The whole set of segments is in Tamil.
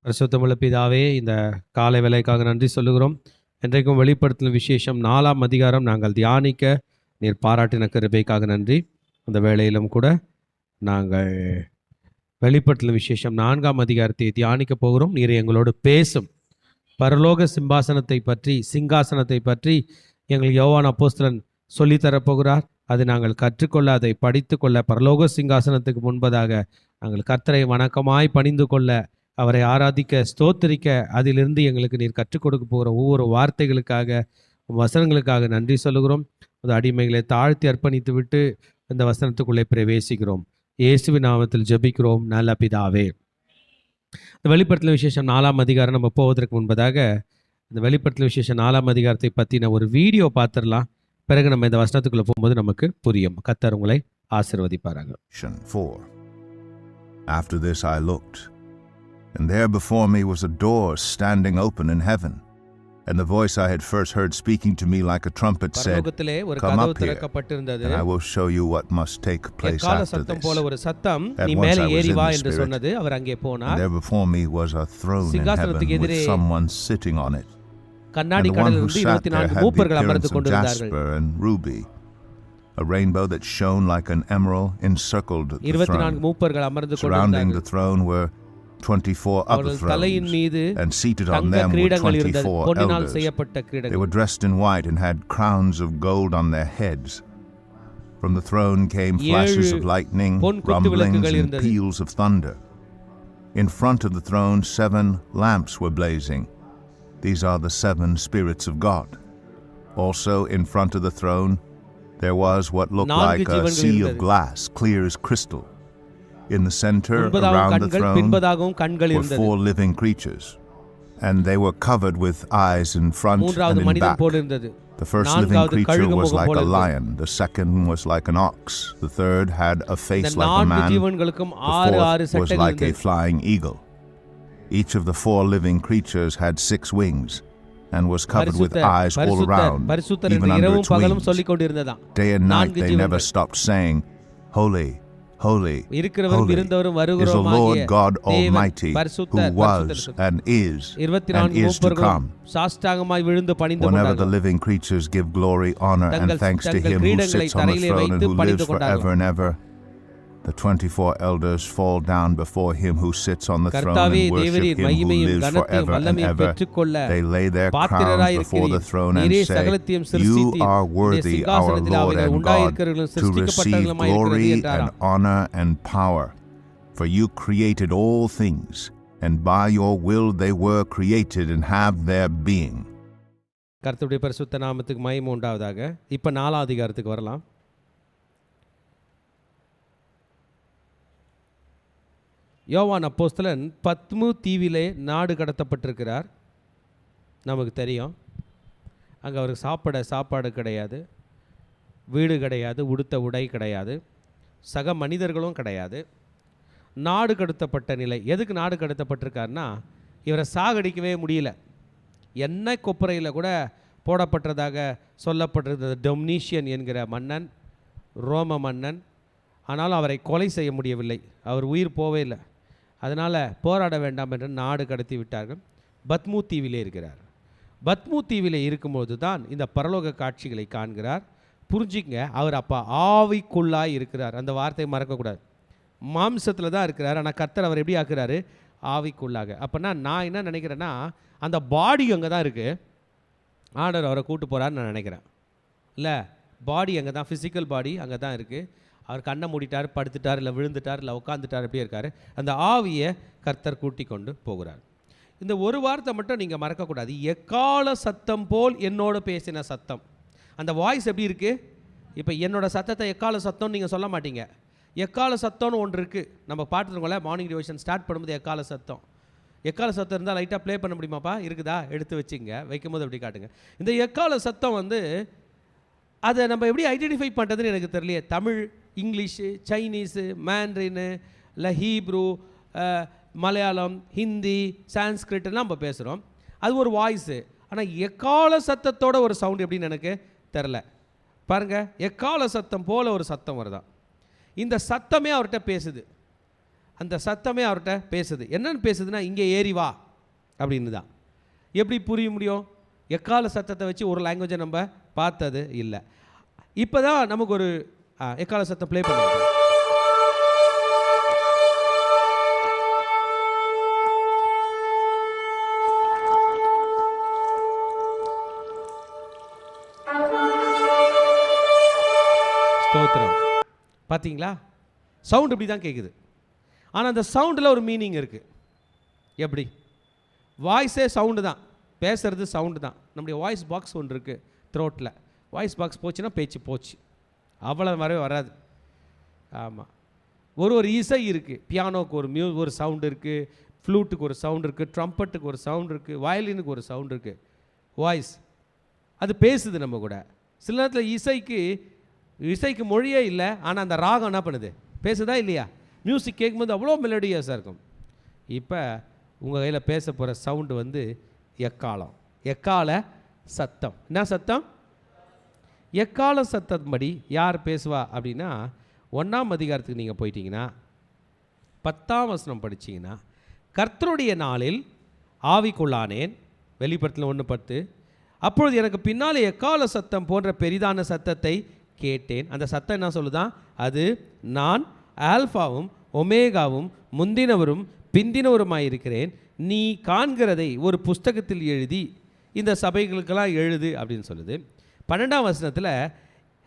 பரிசுத்தமுள்ள பிதாவே, இந்த காலை வேளைக்காக நன்றி சொல்லுகிறோம். இன்றைக்கும் வெளிப்படுத்தின விசேஷம் 4ஆம் அதிகாரம் நாங்கள் தியானிக்க நீர் பாராட்டின கிருபைக்காக நன்றி. அந்த வேளையிலும் கூட நாங்கள் வெளிப்படுத்தின விசேஷம் 4ஆம் அதிகாரத்தை தியானிக்க போகிறோம். நீர் எங்களோடு பேசும். பரலோக சிங்காசனத்தை பற்றி எங்கள் யோவான் அப்போஸ்தலன் சொல்லித்தரப்போகிறார். அதை நாங்கள் கற்றுக்கொள்ள, அதை படித்து கொள்ள, பரலோக சிங்காசனத்துக்கு முன்பதாக நாங்கள் கர்த்தரை வணக்கமாய் பணிந்து கொள்ள, அவரை ஆராதிக்க, ஸ்தோத்திரிக்க, அதிலிருந்து எங்களுக்கு நீர் கற்றுக் கொடுக்க போகிற ஒவ்வொரு வார்த்தைகளுக்காக, வசனங்களுக்காக நன்றி சொல்லுகிறோம். அந்த அடிமைகளை தாழ்த்தி அர்ப்பணித்து விட்டு இந்த வசனத்துக்குள்ளே பிரவேசிக்கிறோம். இயேசுவின் நாமத்தில் ஜெபிக்கிறோம் நல்ல பிதாவே. இந்த வெளிப்படுத்தின விசேஷம் 4ஆம் அதிகாரம் நம்ம போவதற்கு முன்பதாக இந்த வெளிப்படுத்தின விசேஷம் 4ஆம் அதிகாரத்தை பற்றின ஒரு வீடியோ பார்த்துடலாம். பிறகு நம்ம இந்த வசனத்துக்குள்ளே போகும்போது நமக்கு புரியும். கர்த்தர் உங்களை ஆசீர்வதிப்பாராங்க. 4. After this I looked, and there before me was a door standing open in heaven. And the voice I had first heard speaking to me like a trumpet said, "Come up here, and I will show you what must take place after this." At once I was in the Spirit, and there before me was a throne in heaven with someone sitting on it. And the one who sat there had the appearance of jasper and ruby, a rainbow that shone like an emerald encircled the throne. Surrounding the throne were 24 other thrones, and seated on them were 24 elders. They were dressed in white and had crowns of gold on their heads. From the throne came flashes of lightning, rumblings, and peals of thunder. In front of the throne 7 lamps were blazing. These are the 7 spirits of God. Also in front of the throne there was what looked like a sea of glass, clear as crystal. In the center around the throne were 4 living creatures, and they were covered with eyes in front and in back. The first living creature was like a lion, the second was like an ox, the third had a face like a man, the fourth was like a flying eagle. Each of the 4 living creatures had 6 wings and was covered with eyes all around, even under its wings. Day and night they never stopped saying, "Holy, holy, holy is the Lord God Almighty, who was and is to come." Whenever the living creatures give glory, honor, and thanks to Him who sits on the throne and who lives forever and ever, the 24 elders fall down before Him who sits on the throne and worship Him who lives forever and ever. They lay their crowns before the throne and say, "You are worthy, our Lord and God, to receive glory and honor and power. For you created all things, and by your will they were created and have their being." கர்த்தருடைய பரிசுத்த நாமத்துக்கு மகிமை உண்டாவதாக. இப்போ 4ஆம் அதிகாரத்துக்கு வரலாம். யோவான் அப்போஸ்தலன் பத்மு தீவிலே நாடு கடத்தப்பட்டிருக்கிறார். நமக்கு தெரியும். அங்கே அவருக்கு சாப்பாடு கிடையாது, வீடு கிடையாது, உடுத்த உடை கிடையாது, சக மனிதர்களும் கிடையாது. நாடு கடத்தப்பட்ட நிலை. எதுக்கு நாடு கடத்தப்பட்டிருக்காருன்னா, இவரை சாகடிக்கவே முடியல. எண்ணெய் கொப்பரையில் கூட போடப்பட்டதாக சொல்லப்பட்டிருந்தது. டொமினிஷியன் என்கிற மன்னன், ரோம மன்னன். ஆனாலும் அவரை கொலை செய்ய முடியவில்லை. அவர் உயிர் போவே இல்லை. அதனால் போராட வேண்டாம் என்று நாடு கடத்தி விட்டார்கள். பத்மு தீவிலே இருக்கிறார். பத்மு தீவிலே இருக்கும்போது தான் இந்த பரலோக காட்சிகளை காண்கிறார். புரிஞ்சுங்க, அவர் அப்போ ஆவிக்குள்ளாய் இருக்கிறார். அந்த வார்த்தையை மறக்கக்கூடாது. மாம்சத்தில் தான் இருக்கிறார், ஆனால் கர்த்தர் அவர் எப்படி ஆக்குறாரு? ஆவிக்குள்ளாக. அப்போனா நான் என்ன நினைக்கிறேன்னா, அந்த பாடி அங்கே தான் இருக்குது. ஆண்டவர் அவரை கூட்டு போகிறான்னு நான் நினைக்கிறேன். இல்லை, பாடி அங்கே தான், ஃபிசிக்கல் பாடி அங்கே தான் இருக்குது. அவர் கண்ணை மூடிட்டார், படுத்துட்டார், இல்லை விழுந்துட்டார், இல்லை உட்காந்துட்டார், அப்படியே இருக்கார். அந்த ஆவியை கர்த்தர் கூட்டி கொண்டு போகிறார். இந்த ஒரு வார்த்தை மட்டும் நீங்கள் மறக்கக்கூடாது. எக்கால சத்தம் போல் என்னோட பேசின சத்தம். அந்த வாய்ஸ் எப்படி இருக்குது? இப்போ என்னோட சத்தத்தை எக்கால சத்தம்னு நீங்கள் சொல்ல மாட்டீங்க. எக்கால சத்தம்னு ஒன்று இருக்குது. நம்ம பாட்டுருக்கோம்ல, மார்னிங் டிவோஷன் ஸ்டார்ட் பண்ணும்போது எக்கால சத்தம் இருந்தால் லைட்டாக ப்ளே பண்ண முடியுமாப்பா? இருக்குதா? எடுத்து வச்சுங்க, வைக்கும்போது அப்படி காட்டுங்க. இந்த எக்கால சத்தம் அதை நம்ம எப்படி ஐடென்டிஃபை பண்ணுறதுன்னு எனக்கு தெரியலையே. தமிழ், இங்கிலீஷு, சைனீஸு, மேண்ட்ரின்னு, இல்லை ஹீப்ரு, மலையாளம், ஹிந்தி, சான்ஸ்கிரிட்லாம் நம்ம பேசுகிறோம். அது ஒரு வாய்ஸு. ஆனால் எக்கால சத்தத்தோட ஒரு சவுண்ட் எப்படின்னு எனக்கு தெரில. பாருங்கள், எக்கால சத்தம் போல் ஒரு சத்தம் வருதான். இந்த சத்தமே அவர்கிட்ட பேசுது. அந்த சத்தமே அவர்கிட்ட பேசுது. என்னன்னு பேசுதுன்னா, இங்கே ஏறி வா அப்படின்னு தான். எப்படி புரிய முடியும்? எக்கால சத்தத்தை வச்சு ஒரு லாங்குவேஜை நம்ம பார்த்தது இல்லை. இப்போ தான் நமக்கு ஒரு எக்கால சத்தம் ப்ளே பண்ணுவோம். ஸ்தோத்திரம். பார்த்தீங்களா? சவுண்ட் இப்படி தான் கேட்குது. ஆனால் அந்த சவுண்டில் ஒரு மீனிங் இருக்குது. எப்படி? வாய்ஸே சவுண்டு தான், பேசுறது சவுண்டு தான். நம்முடைய வாய்ஸ் பாக்ஸ் ஒன்று இருக்குது த்ரோட்டில். வாய்ஸ் பாக்ஸ் போச்சுன்னா பேச்சு போச்சு, அவ்வளோ வரவே வராது. ஆமாம், ஒரு இசை இருக்குது. பியானோக்கு ஒரு சவுண்டு இருக்குது, ஃப்ளூட்டுக்கு ஒரு சவுண்டு இருக்குது, ட்ரம்பட்டுக்கு ஒரு சவுண்டு இருக்குது, வயலினுக்கு ஒரு சவுண்டு இருக்குது. வாய்ஸ் அது பேசுது நம்ம கூட. சில நேரத்தில் இசைக்கு மொழியே இல்லை, ஆனால் அந்த ராகம் என்ன பண்ணுது? பேசுதா இல்லையா? மியூசிக் கேட்கும்போது அவ்வளோ மெலடியஸாக இருக்கும். இப்போ உங்கள் கையில் பேச போகிற சவுண்டு வந்து எக்காலம், எக்கால சத்தம். என்ன சத்தம்? எக்கால சத்தம்படி யார் பேசுவா அப்படின்னா, 1ஆம் அதிகாரத்துக்கு நீங்கள் போயிட்டீங்கன்னா 10ஆம் வசனம் படிச்சிங்கன்னா, கர்த்தருடைய நாளில் ஆவிக்குள்ளானேன், வெளிப்படுத்தல் 1:10. அப்பொழுது எனக்கு பின்னால் எக்கால சத்தம் போன்ற பெரிதான சத்தத்தை கேட்டேன். அந்த சத்தம் என்ன சொல்லுதான்? அது நான் ஆல்ஃபாவும் ஒமேகாவும் முந்தினவரும் பிந்தினவருமாயிருக்கிறேன். நீ காண்கிறதை ஒரு புஸ்தகத்தில் எழுதி இந்த சபைகளுக்கெல்லாம் எழுது அப்படின்னு சொல்லுது. 12ஆம் வசனத்தில்,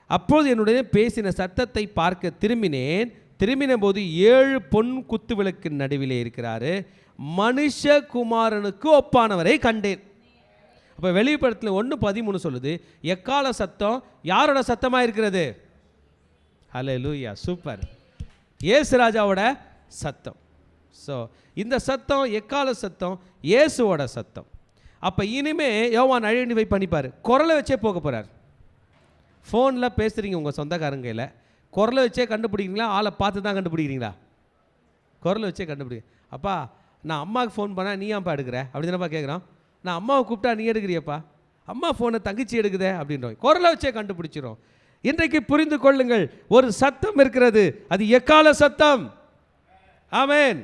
அப்போது என்னுடைய பேசின சத்தத்தை பார்க்க திரும்பினேன். திரும்பின போது 7 பொன் குத்து விளக்கு நடுவிலே இருக்கிறாரு, மனுஷகுமாரனுக்கு ஒப்பானவரை கண்டேன். அப்போ வெளிப்படுத்தல் 1:13 சொல்லுது, எக்கால சத்தம் யாரோட சத்தமாக இருக்கிறது? ஹல்லேலூயா, சூப்பர், இயேசு ராஜாவோட சத்தம். ஸோ இந்த சத்தம் எக்கால சத்தம் இயேசுவோட சத்தம். அப்போ இனிமே யோவான் ஐடென்டிஃபை பண்ணிப்பார். குரலை வச்சே போக போகிறார். ஃபோனில் பேசுகிறீங்க உங்கள் சொந்தக்காரங்கையில், குரலை வச்சே கண்டுபிடிக்கிறீங்களா? ஆளை பார்த்து தான் கண்டுபிடிக்கிறீங்களா? குரலை வச்சே கண்டுபிடிங்க. அப்பா நான் அம்மாவுக்கு ஃபோன் பண்ணால் நீ ஏன்ப்பா எடுக்கிற அப்படி தானேப்பா கேட்குறான். நான் அம்மாவை கூப்பிட்டா நீ எடுக்கிறியப்பா, அம்மா ஃபோனை தங்கச்சி எடுக்குதே அப்படின்றோம். குரலை வச்சே கண்டுபிடிச்சிரும். இன்றைக்கு புரிந்து கொள்ளுங்கள், ஒரு சத்தம் இருக்கிறது, அது எக்கால சத்தம். ஆமென்.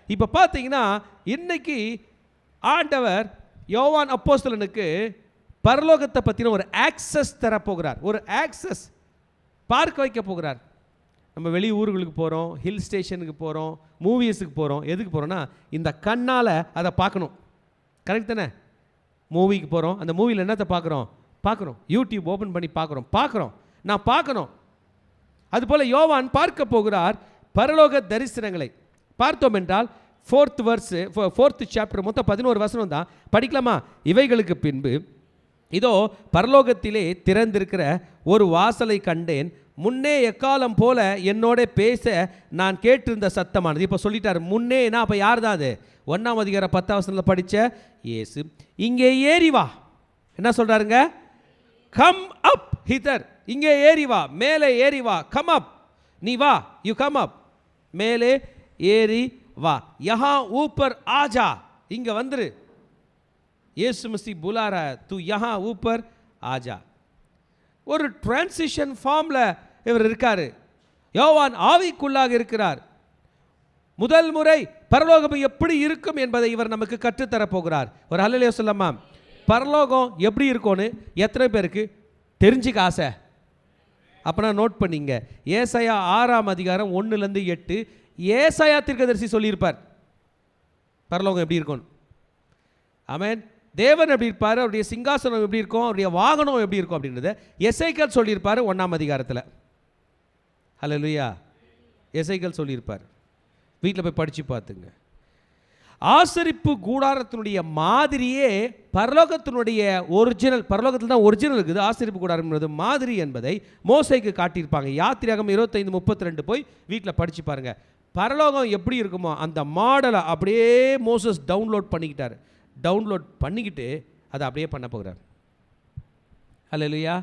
இப்போ பார்த்தீங்கன்னா இன்னைக்கு ஆண்டவர் யோவான் அப்போஸ்தலனுக்கு பரலோகத்தை பற்றின ஒரு ஆக்சஸ் தரப்போகிறார், ஒரு ஆக்சஸ் பார்க்க வைக்க போகிறார். நம்ம வெளி ஊர்களுக்கு போகிறோம், ஹில் ஸ்டேஷனுக்கு போகிறோம், மூவிஸுக்கு போகிறோம். எதுக்கு போகிறோன்னா இந்த கண்ணால் அதை பார்க்கணும். கரெக்ட் தானே? மூவிக்கு போகிறோம், அந்த மூவியில் என்னத்தை பார்க்குறோம், யூடியூப் ஓப்பன் பண்ணி பார்க்குறோம், நான் பார்க்கணும். அதுபோல் யோவான் பார்க்க போகிறார் பரலோக தரிசனங்களை. பார்த்தோம் என்றால் 4th சாப்டர் மொத்தம் 11 வசனம் தான் படிக்கலாமா? இவைகளுக்கு பின்பு இதோ பரலோகத்திலே திறந்திருக்கிற ஒரு வாசலை கண்டேன், முன்னே எக்காலம் போல என்னோட பேச நான் கேட்டிருந்த சத்தமானது. இப்போ சொல்லிட்டார் முன்னேனா, அப்போ யார் தான் அது? 1ஆம் அதிகாரம் 10ஆம் வசனத்தில் படித்த இயேசு. இங்கே ஏறி வா, என்ன சொல்கிறாருங்க? கம் அப் ஹிதர், இங்கே ஏறி வா, மேலே ஏறி வா, கம் அப், நீ வா, யூ கம் அப், மேலே ஏறி வா, யஹா ஊப்பர் ஆஜா, இங்கே வந்துரு, இயேசு மஸீஹ் புலா ரஹா है, तू यहाँ ऊपर आजा. ஒரு டிரான்சிஷன் ஃபார்மில் இவர் இருக்கார். யோவான் ஆவிக்குள்ளாக இருக்கிறார். முதல் முறை பரலோகம் எப்படி இருக்கும் என்பதை இவர் நமக்கு கற்றுத்தரப்போகிறார். ஒரு ஹல்லேலூயா சொல்லலாமா? பரலோகம் எப்படி இருக்கும்னு எத்தனை பேருக்கு தெரிஞ்சுக்க ஆசை? அப்போனா நோட் பண்ணிங்க. ஏசாயா 6ஆம் அதிகாரம் 1-8 ஏசாயா தீர்க்கதரிசி சொல்லியிருப்பார் பரலோகம் எப்படி இருக்கும். ஆமென். தேவன் எப்படி இருப்பார், அவருடைய சிங்காசனம் எப்படி இருக்கும், அவருடைய வாகனம் எப்படி இருக்கும் அப்படின்றத எசேக்கியேல் சொல்லியிருப்பார் 1ஆம் அதிகாரத்தில். ஹல்லேலூயா, எசேக்கியேல் சொல்லியிருப்பார். வீட்டில் போய் படித்து பார்த்துங்க. ஆசரிப்பு கூடாரத்தினுடைய மாதிரியே பரலோகத்தினுடைய ஒரிஜினல், பரலோகத்தில் தான் ஒரிஜினல் இருக்குது, ஆசரிப்பு கூடாரம் மாதிரி என்பதை மோசேக்கு காட்டியிருப்பாங்க. யாத்திராகமம் 25:32 போய் வீட்டில் படித்து பாருங்கள். பரலோகம் எப்படி இருக்குமோ அந்த மாடலை அப்படியே மோசஸ் டவுன்லோட் பண்ணிக்கிட்டு அதை அப்படியே பண்ண போகிறார். ஹல்லேலூயா.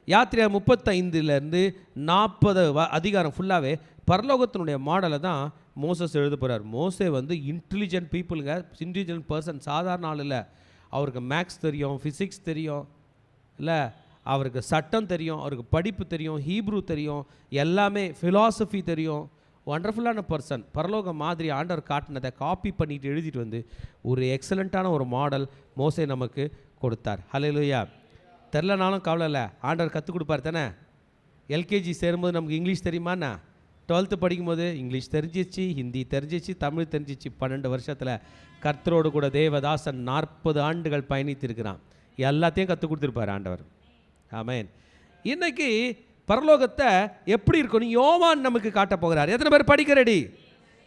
யாத்திரை 35 40 அதிகாரம் ஃபுல்லாகவே பரலோகத்தினுடைய மாடலை தான் மோசஸ் எழுத போகிறார். மோசே வந்து இன்டெலிஜென்ட் பீப்புளுங்க, இன்டெலிஜென்ட் பர்சன், சாதாரண ஆள் இல்லை. அவருக்கு மேக்ஸ் தெரியும், ஃபிசிக்ஸ் தெரியும், இல்லை அவருக்கு சட்டம் தெரியும், அவருக்கு படிப்பு தெரியும், ஹீப்ரூ தெரியும், எல்லாமே ஃபிலாசபி தெரியும், ஒண்டர்ஃபுல்லான பர்சன். பரலோக மாதிரி ஆண்டவர் காட்டினதை காப்பி பண்ணிட்டு எழுதிட்டு வந்து ஒரு எக்ஸலண்ட்டான ஒரு மாடல் மோசே நமக்கு கொடுத்தார். ஹல்லேலூயா. தெரிலனாலும் கவலை இல்லை, ஆண்டவர் கற்றுக் கொடுப்பார் தானே. எல்கேஜி சேரும்போது நமக்கு இங்கிலீஷ் தெரியுமாண்ணா? 12th படிக்கும்போது இங்கிலீஷ் தெரிஞ்சிச்சு, ஹிந்தி தெரிஞ்சிச்சு, தமிழ் தெரிஞ்சிச்சு. 12 வருஷத்தில் கர்த்தரோடு கூட தேவதாசன் 40 ஆண்டுகள் பயணித்திருக்கிறான். எல்லாத்தையும் கற்றுக் கொடுத்துருப்பார் ஆண்டவர். ஆமென். இன்னைக்கு பரலோகத்தை எப்படி இருக்கணும் யோவான் நமக்கு காட்ட போகிறார். எத்தனை பேர் படிக்க ரெடி?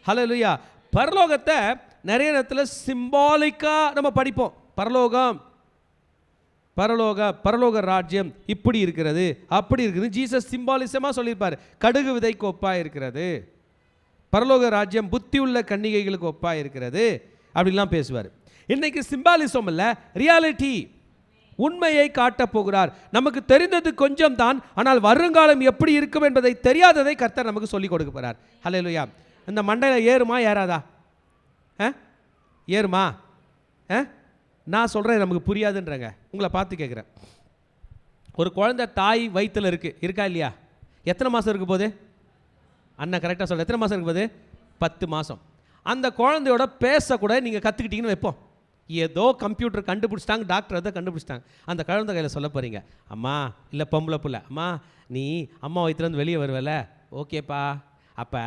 ஹல்லேலூயா. பரலோகத்தை நிறைய நேரத்தில் சிம்பாலிக்காக நம்ம படிப்போம். பரலோக ராஜ்யம் இப்படி இருக்கிறது, அப்படி இருக்குது. ஜீசஸ் சிம்பாலிசமாக சொல்லியிருப்பார். கடுகு விதைக்கு ஒப்பாக இருக்கிறது, பரலோக ராஜ்யம் புத்தி உள்ள கன்னிகைகளுக்கு ஒப்பாக இருக்கிறது, அப்படிலாம் பேசுவார். இன்னைக்கு சிம்பாலிசம் இல்லை, ரியாலிட்டி, உண்மையை காட்டப் போகிறார். நமக்கு தெரிந்தது கொஞ்சம் தான், ஆனால் வருங்காலம் எப்படி இருக்கும் என்பதை தெரியாததை கர்த்தர் நமக்கு சொல்லிக் கொடுக்க போகிறார். ஹல்லேலூயா. இந்த மண்டையில் ஏறுமா ஏறாதா? ஏறுமா? நான் சொல்கிறேன் நமக்கு புரியாதுன்றங்க. உங்களை பார்த்து கேட்குறேன். ஒரு குழந்தை தாய் வயிற்றில் இருக்கா இல்லையா? எத்தனை மாதம் இருக்க போகுது? அண்ணன் கரெக்டாக சொல்கிறேன். எத்தனை மாதம் இருக்க போகுது? 10 மாதம். அந்த குழந்தையோட பேசக்கூட நீங்கள் கற்றுக்கிட்டீங்கன்னு வைப்போம். ஏதோ கம்ப்யூட்டர் கண்டுபிடிச்சிட்டாங்க, டாக்டர் அதை கண்டுபிடிச்சிட்டாங்க. அந்த குழந்தை கையில் சொல்ல போகிறீங்க, அம்மா இல்லை பொம்பளை பிள்ளை, அம்மா நீ அம்மா வயிற்றுலேருந்து வெளியே வருவல, ஓகேப்பா, அப்போ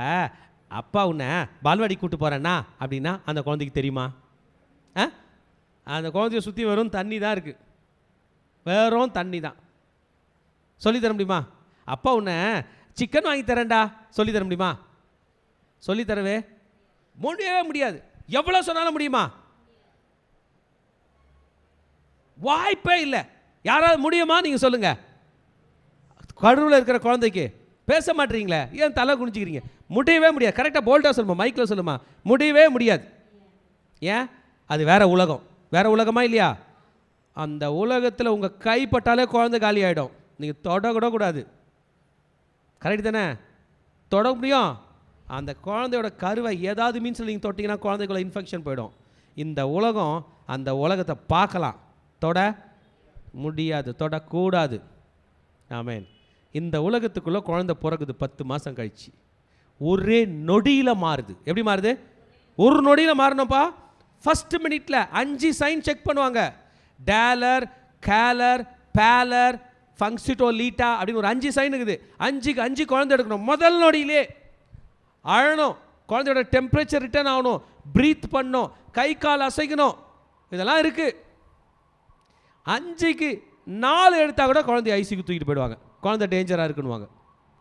அப்பா உன்னை பால்வாடி கூப்பிட்டு போகிறேன்னா அப்படின்னா அந்த குழந்தைக்கு தெரியுமா? அந்த குழந்தைய சுற்றி வெறும் தண்ணி தான் இருக்குது, வெறும் தண்ணி தான். சொல்லித்தர முடியுமா? அப்பா உன்னை சிக்கன் வாங்கி தரேன்டா சொல்லித்தர முடியுமா? சொல்லித்தரவே முடியவே முடியாது. எவ்வளோ சொன்னாலும் முடியுமா? வாய்ப்பே இல்லை. யாராவது முடியுமா? நீங்கள் சொல்லுங்கள். கருவில் இருக்கிற குழந்தைக்கு பேச மாட்டீங்களே, ஏன் தலை குனிச்சிக்கிறீங்க? முடியவே முடியாது. கரெக்டாக போல்டாக சொல்லுமா, மைக்கில் சொல்லுமா, முடியவே முடியாது. ஏன்? அது வேற உலகம். வேற உலகமா இல்லையா? அந்த உலகத்தில் உங்கள் கைப்பட்டாலே குழந்தை காலி ஆகிடும். நீங்கள் தொட கூடாது. கரெக்ட் தானே? தொட முடியும். அந்த குழந்தையோட கருவை ஏதாவது மீன்ஸில் நீங்கள் தொட்டிங்கன்னா குழந்தைக்குள்ள இன்ஃபெக்ஷன் போயிடும். இந்த உலகம், அந்த உலகத்தை பார்க்கலாம், தொட முடியாது, தொடக்கூடாது. ஆமென். இந்த உலகத்துக்குள்ளே குழந்தை பிறகுது 10 மாதம் கழிச்சு, ஒரே நொடியில் மாறுது. எப்படி மாறுது? ஒரு நொடியில் மாறணும்ப்பா. ஃபஸ்ட்டு மினிட்ல 5 சைன் செக் பண்ணுவாங்க. டேலர், கேலர், பேலர், ஃபங்க்சிட்டோ, லீட்டா அப்படின்னு ஒரு 5 சைன் இருக்குது. 5க்கு 5 குழந்தை எடுக்கணும். முதல் நொடியிலே அழணும், குழந்தையோட டெம்பரேச்சர் ரிட்டர்ன் ஆகணும், ப்ரீத் பண்ணணும், கை கால் அசைக்கணும், இதெல்லாம் இருக்குது. 5க்கு 4 எடுத்தால் கூட குழந்தைய ஐசிக்கு தூக்கிட்டு போயிடுவாங்க. குழந்தை டேஞ்சராக இருக்குன்னுவாங்க.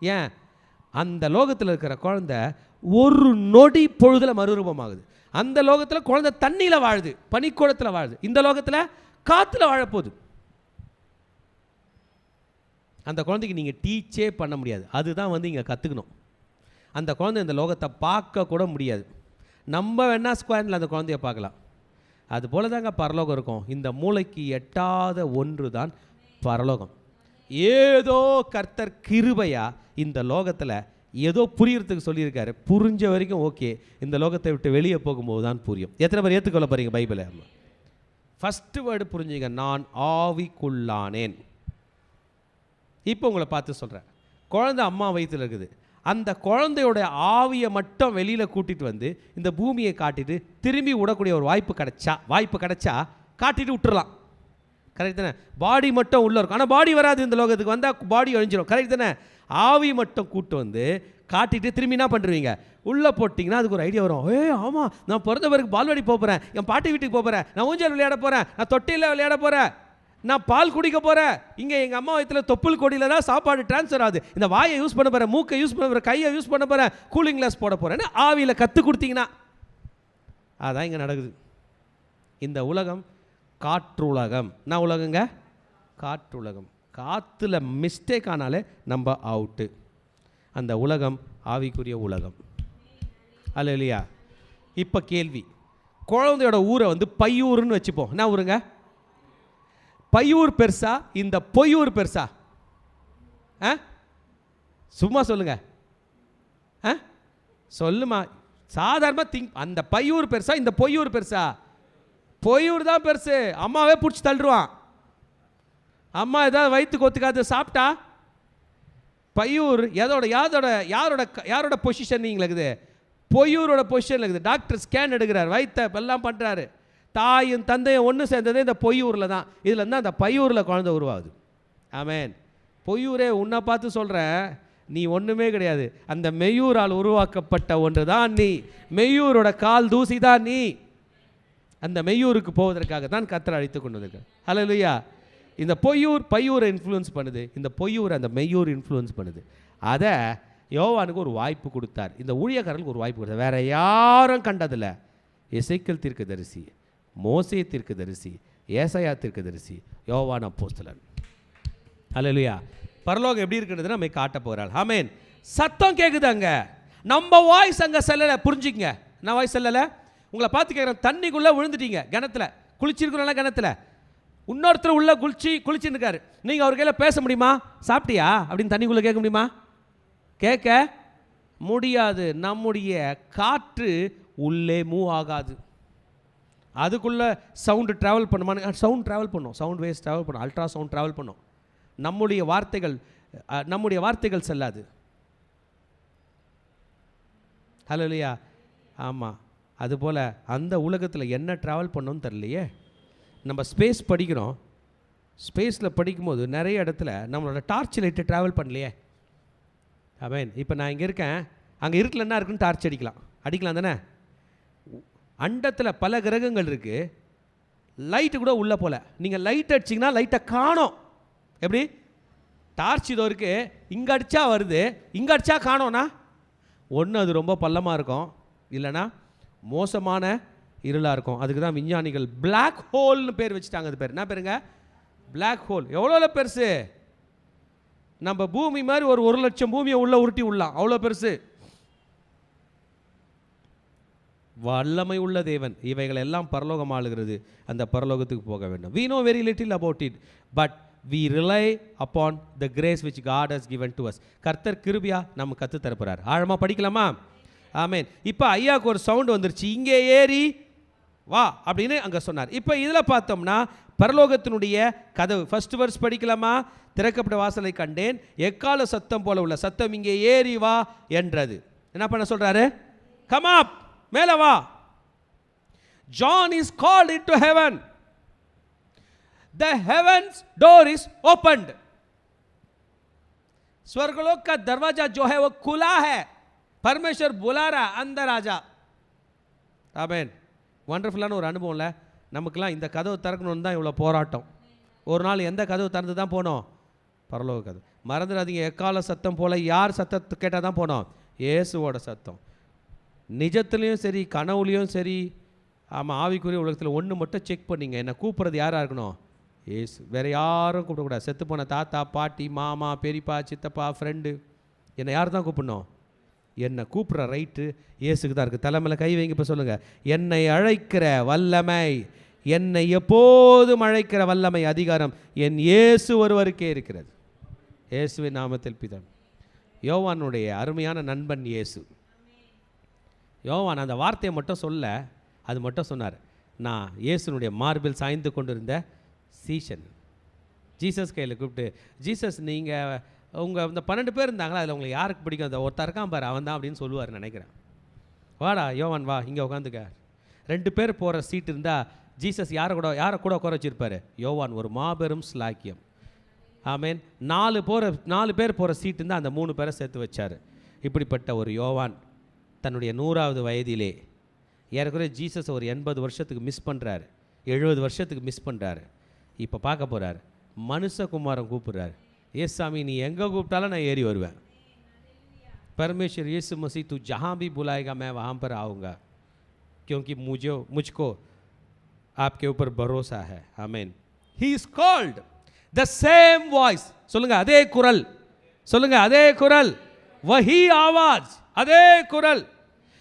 ஏன்? அந்த லோகத்தில் இருக்கிற குழந்தை ஒரு நொடி பொழுதில் மறுரூபமாகுது. அந்த லோகத்தில் குழந்தை தண்ணியில் வாழுது, பனிக்கூடத்தில் வாழுது. இந்த லோகத்தில் காற்றுல வாழப்போகுது. அந்த குழந்தைக்கு நீங்கள் டீச்சே பண்ண முடியாது. அதுதான் இங்கே கற்றுக்கணும். அந்த குழந்தை இந்த லோகத்தை பார்க்க கூட முடியாது. நம்ம வேணா ஸ்கொயரில் அந்த குழந்தைய பார்க்கலாம். அது போல தாங்க பரலோகம் இருக்கும். இந்த மூளைக்கு எட்டாத ஒன்று தான் பரலோகம். ஏதோ கர்த்தர் கிருபையா இந்த லோகத்தில் ஏதோ புரியறதுக்கு சொல்லியிருக்காரு. புரிஞ்ச வரைக்கும் ஓகே. இந்த லோகத்தை விட்டு வெளியே போகும்போது தான் புரியும். எத்தனை பேர் ஏற்றுக்கொள்ள போறீங்க பைபிளை? ஃபஸ்ட்டு வேர்டு புரிஞ்சுங்க, நான் ஆவிக்குள்ளானேன். இப்போ உங்களை பார்த்து சொல்கிறேன். குழந்தை அம்மா வயிற்றில் இருக்குது. அந்த குழந்தையோட ஆவியை மட்டும் வெளியில் கூட்டிகிட்டு வந்து இந்த பூமியை காட்டிட்டு திரும்பி விடக்கூடிய ஒரு வாய்ப்பு கிடைச்சா காட்டிட்டு விட்டுறலாம். கரெக்ட் தானே? பாடி மட்டும் உள்ளே இருக்கும், ஆனால் பாடி வராது. இந்த லோகத்துக்கு வந்தால் பாடி அழிஞ்சிடும். கரெக்ட் தானே? ஆவி மட்டும் கூட்டு வந்து காட்டிட்டு திரும்பி என்ன பண்ணுறீங்க? உள்ளே போட்டிங்கன்னா அதுக்கு ஒரு ஐடியா வரும். ஆமாம், நான் பிறந்த பிறகு பால்வாடி போகிறேன், என் பாட்டி வீட்டுக்கு போகிறேன், நான் ஊஞ்சல் விளையாட போகிறேன், நான் தொட்டியில் விளையாட போகிறேன், நான் பால் குடிக்க போகிறேன். இங்கே எங்கள் அம்மா வயிற்றில் தொப்புள் கொடியில் தான் சாப்பாடு டிரான்ஸ்ஃபர் ஆகுது. இந்த வாயை யூஸ் பண்ண போகிறேன், மூக்கை யூஸ் பண்ண போகிறேன், கையை யூஸ் பண்ண போகிறேன், கூலிங் கிளாஸ் போட போகிறேன்னு ஆவியில் கற்றுக் கொடுத்தீங்கன்னா அதான் இங்கே நடக்குது. இந்த உலகம் காற்று உலகம். என்ன உலகங்க? காற்று உலகம். காற்றுல மிஸ்டேக் ஆனாலே நம்ம அவுட்டு. அந்த உலகம் ஆவிக்குரிய உலகம். அல்ல இல்லையா? இப்போ கேள்வி, குழந்தையோட ஊரை பையூர்னு வச்சுப்போம். என்ன ஊருங்க? பையூர் பெருசா இந்த பொய்யூர் பெருசா? சும்மா சொல்லுங்க. சொல்லுமா, சாதாரணமாக அந்த பையூர் பெருசா இந்த பொய்யூர் பெருசா? பொய்யூர் தான் பெருசு. அம்மாவே பிடிச்சி தள்ளுருவான். அம்மா ஏதாவது வயிற்றுக்கு ஒத்துக்காது சாப்பிட்டா பையூர் யாரோட பொசிஷனிங்கில் இருக்குது? பொய்யூரோட பொசிஷனில் இருக்குது. டாக்டர் ஸ்கேன் எடுக்கிறார், வயிற்ற எல்லாம் பண்ணுறாரு. தாயும் தந்தையும் ஒன்று சேர்ந்ததே இந்த பொய்யூரில் தான். இதில் இருந்தால் அந்த பையூரில் குழந்தை உருவாகுது. ஆமேன். பொய்யூரே உன்னை பார்த்து சொல்கிறேன், நீ ஒன்றுமே கிடையாது. அந்த மெய்யூரால் உருவாக்கப்பட்ட ஒன்று தான் நீ. மெய்யூரோட கால் தூசி தான் நீ. அந்த மெய்யூருக்கு போவதற்காக தான் கர்த்தர் அழைத்து கொண்டு வந்திருக்கார். ஹல்லேலூயா. இந்த பையூரை இன்ஃப்ளூயன்ஸ் பண்ணுது, இந்த பொய்யூர் அந்த மெய்யூர் இன்ஃப்ளூயன்ஸ் பண்ணுது. அதை யோவானுக்கு ஒரு வாய்ப்பு கொடுத்தார், இந்த ஊழியக்காரர்களுக்கு ஒரு வாய்ப்பு கொடுத்தார். வேற யாரும் கண்டதில்லை. எசேக்கியேல் தீர்க்கதரிசி, மோசே தீர்க்கதரிசி, ஏசாயா தீர்க்கதரிசி, யோவான் அப்போஸ்தலன். ஹல்லேலூயா. பரலோகம் எப்படி இருக்குன்றது நம்ம காட்ட போகிறாள். ஆமென். சத்தம் கேட்குது அங்க, நம்ம வாய்ஸ் அங்கே செல்லலை. புரிஞ்சுங்க, நான் வாய்ஸ் செல்லலை. உங்களை பார்த்து கேட்குறேன், தண்ணிக்குள்ளே விழுந்துட்டீங்க, கிணத்துல குளிச்சிருக்கிறோம்ல, கிணத்துல இன்னொருத்தர் உள்ள குளிச்சுன்னு இருக்காரு. நீங்கள் அவர் கையில் பேச முடியுமா? சாப்பிட்டியா அப்படின்னு தண்ணிக்குள்ளே கேட்க முடியுமா? கேட்க முடியாது. நம்முடைய காற்று உள்ளே மூவ் ஆகாது. அதுக்குள்ளே சவுண்டு ட்ராவல் பண்ணுமா? சவுண்ட் ட்ராவல் பண்ணும், சவுண்ட் வேவ்ஸ் ட்ராவல் பண்ணும், அல்ட்ரா சவுண்ட் ட்ராவல் பண்ணும். நம்முடைய வார்த்தைகள் செல்லாது. ஹல்லேலூயா. ஆமாம். அதுபோல் அந்த உலகத்தில் என்ன ட்ராவல் பண்ணோன்னு தெரியலையே. நம்ம ஸ்பேஸ் படிக்கிறோம், ஸ்பேஸில் படிக்கும்போது நிறைய இடத்துல நம்மளோட டார்ச் லைட்டு ட்ராவல் பண்ணலையே. ஆமென். இப்போ நான் இங்கே இருக்கேன், அங்கே இருட்டில் என்ன இருக்குன்னு டார்ச் அடிக்கலாம் தானே. அண்டத்தில் பல கிரகங்கள் இருக்குது, லைட்டு கூட உள்ளே போல. நீங்கள் லைட் அடிச்சிங்கன்னா லைட்டை காணோம். எப்படி? டார்ச் இதோ இருக்குது, இங்கே அடித்தா வருது, இங்கே அடித்தா காணோன்னா ஒன்று அது ரொம்ப பள்ளமாக இருக்கும், இல்லைனா மோசமான இருளாக இருக்கும். அதுக்கு தான் விஞ்ஞானிகள் பிளாக் ஹோல்னு பேர் வச்சுட்டாங்க. அது பேர் என்ன பேருங்க? Black hole. எவ்வளோ பெருசு? நம்ம பூமி மாதிரி ஒரு 1,00,000 பூமியை உள்ள உருட்டி உள்ளாம், அவ்வளோ பெருசு. வல்லமை உள்ள தேவன். இவைகள் எல்லாம் பரலோகம் ஆளுகிறது. அந்த பரலோகத்துக்கு போக வேண்டும். we know very little about it, but we rely upon the grace which God has given to us. கர்த்தர் கிருபையா நம்ம கற்று தரப்போறார். ஆழமாக படிக்கலாமா? ஆமென். இப்போ ஐயாவுக்கு ஒரு சவுண்ட் வந்துருச்சு, இங்கே ஏறி வா அப்படின்னு அங்கே சொன்னார். இப்போ இதில் பார்த்தோம்னா பரலோகத்தினுடைய கதவு, ஃபர்ஸ்ட் வர்ஸ் படிக்கலாமா? திறக்கப்பட்ட வாசலை கண்டேன், எக்கால சத்தம் போல உள்ள சத்தம் இங்கே ஏறி வா என்றது. என்ன பண்ண சொல்றாரு? கம் அப், மேலே வா. John is called into heaven. The heavens door is opened. स्वर्गलोक का दरवाजा जो है वो खुला है. परमेश्वर बुला रहा, अंदर आ जा. आमेन. வண்டர்ஃபுல்லான ஒரு அனுபவம் இல்லை நமக்குலாம். இந்த கதவு திறக்கணும்னு தான் இவ்வளோ போராட்டம். ஒரு நாள் எந்த கதவு திறந்து தான் போனோம்? பரலோக கதவு. மறந்துடாதீங்க, எக்கால சத்தம் போல் யார் சத்தத்தை கேட்டால் தான் போனோம்? இயேசுவோட சத்தம். நிஜத்துலேயும் சரி கனவுலேயும் சரி, ஆமாம், ஆவிக்குரிய உலகத்தில் ஒன்று மட்டும் செக் பண்ணிங்க, என்னை கூப்பிட்றது யாராக இருக்கணும்? ஏசு. வேறு யாரும் கூப்பிடக்கூடாது. செத்து போன தாத்தா, பாட்டி, மாமா, பெரியப்பா, சித்தப்பா, ஃப்ரெண்டு, என்னை யார் தான் கூப்பிடணும்? என்னை கூப்பிட்ற ரைட்டு இயேசுக்கு தான் இருக்குது. தலைமையில் கை வைங்க. இப்போ சொல்லுங்கள், என்னை அழைக்கிற வல்லமை, என்னை எப்போதும் அழைக்கிற வல்லமை, அதிகாரம் என் இயேசு ஒருவருக்கே இருக்கிறது. இயேசுவின் நாமத்தில் பிதா. யோவானுடைய அருமையான நண்பன் இயேசு. யோவான் அந்த வார்த்தையை மட்டும் சொல்ல, அது மட்டும் சொன்னார், நான் இயேசுனுடைய மார்பில் சாய்ந்து கொண்டிருந்த சீஷன். ஜீசஸ் கையில் கூப்பிட்டு, ஜீசஸ் நீங்கள் உங்கள் இந்த 12 பேர் இருந்தாங்களா, அதில் உங்களுக்கு யாருக்கு பிடிக்கும்? அந்த ஒருத்தர் இருக்கான் பாரு, அவன் தான் அப்படின்னு சொல்லுவார் நினைக்கிறேன். வாடா யோவான் வா, இங்கே உட்காந்துக்க. 2 பேர் போகிற சீட் இருந்தால் ஜீசஸ் யாரை கூட உட்கார வச்சுருப்பார்? யோவான். ஒரு மாபெரும் ஸ்லாக்கியம். ஆமேன். 4 பேர் போகிற சீட் இருந்தால் அந்த 3 பேரை சேர்த்து வச்சார். இப்படிப்பட்ட ஒரு யோவான் தன்னுடைய 100வது வயதிலே ஏறக்குறைய ஜீசஸ் ஒரு 80 வருஷத்துக்கு மிஸ் பண்ணுறாரு, 70 வருஷத்துக்கு மிஸ் பண்ணுறாரு. இப்போ பார்க்க போகிறார், மனுஷகுமாரன் கூப்பிட்றாரு, ஏசு சாமி நீ எங்கே கூப்பிட்டாலும் நான் ஏறி வருவேன். परमेश्वर यीशु मसीह तू जहाँ भी बुलाएगा मैं वहाँ पर आऊँगा, क्योंकि मुझको आपके ऊपर भरोसा है. आमीन. He is called the same voice. சொல்லுங்க அதே குரல், சொல்லுங்க அதே குரல், वही आवाज, அதே குரல்.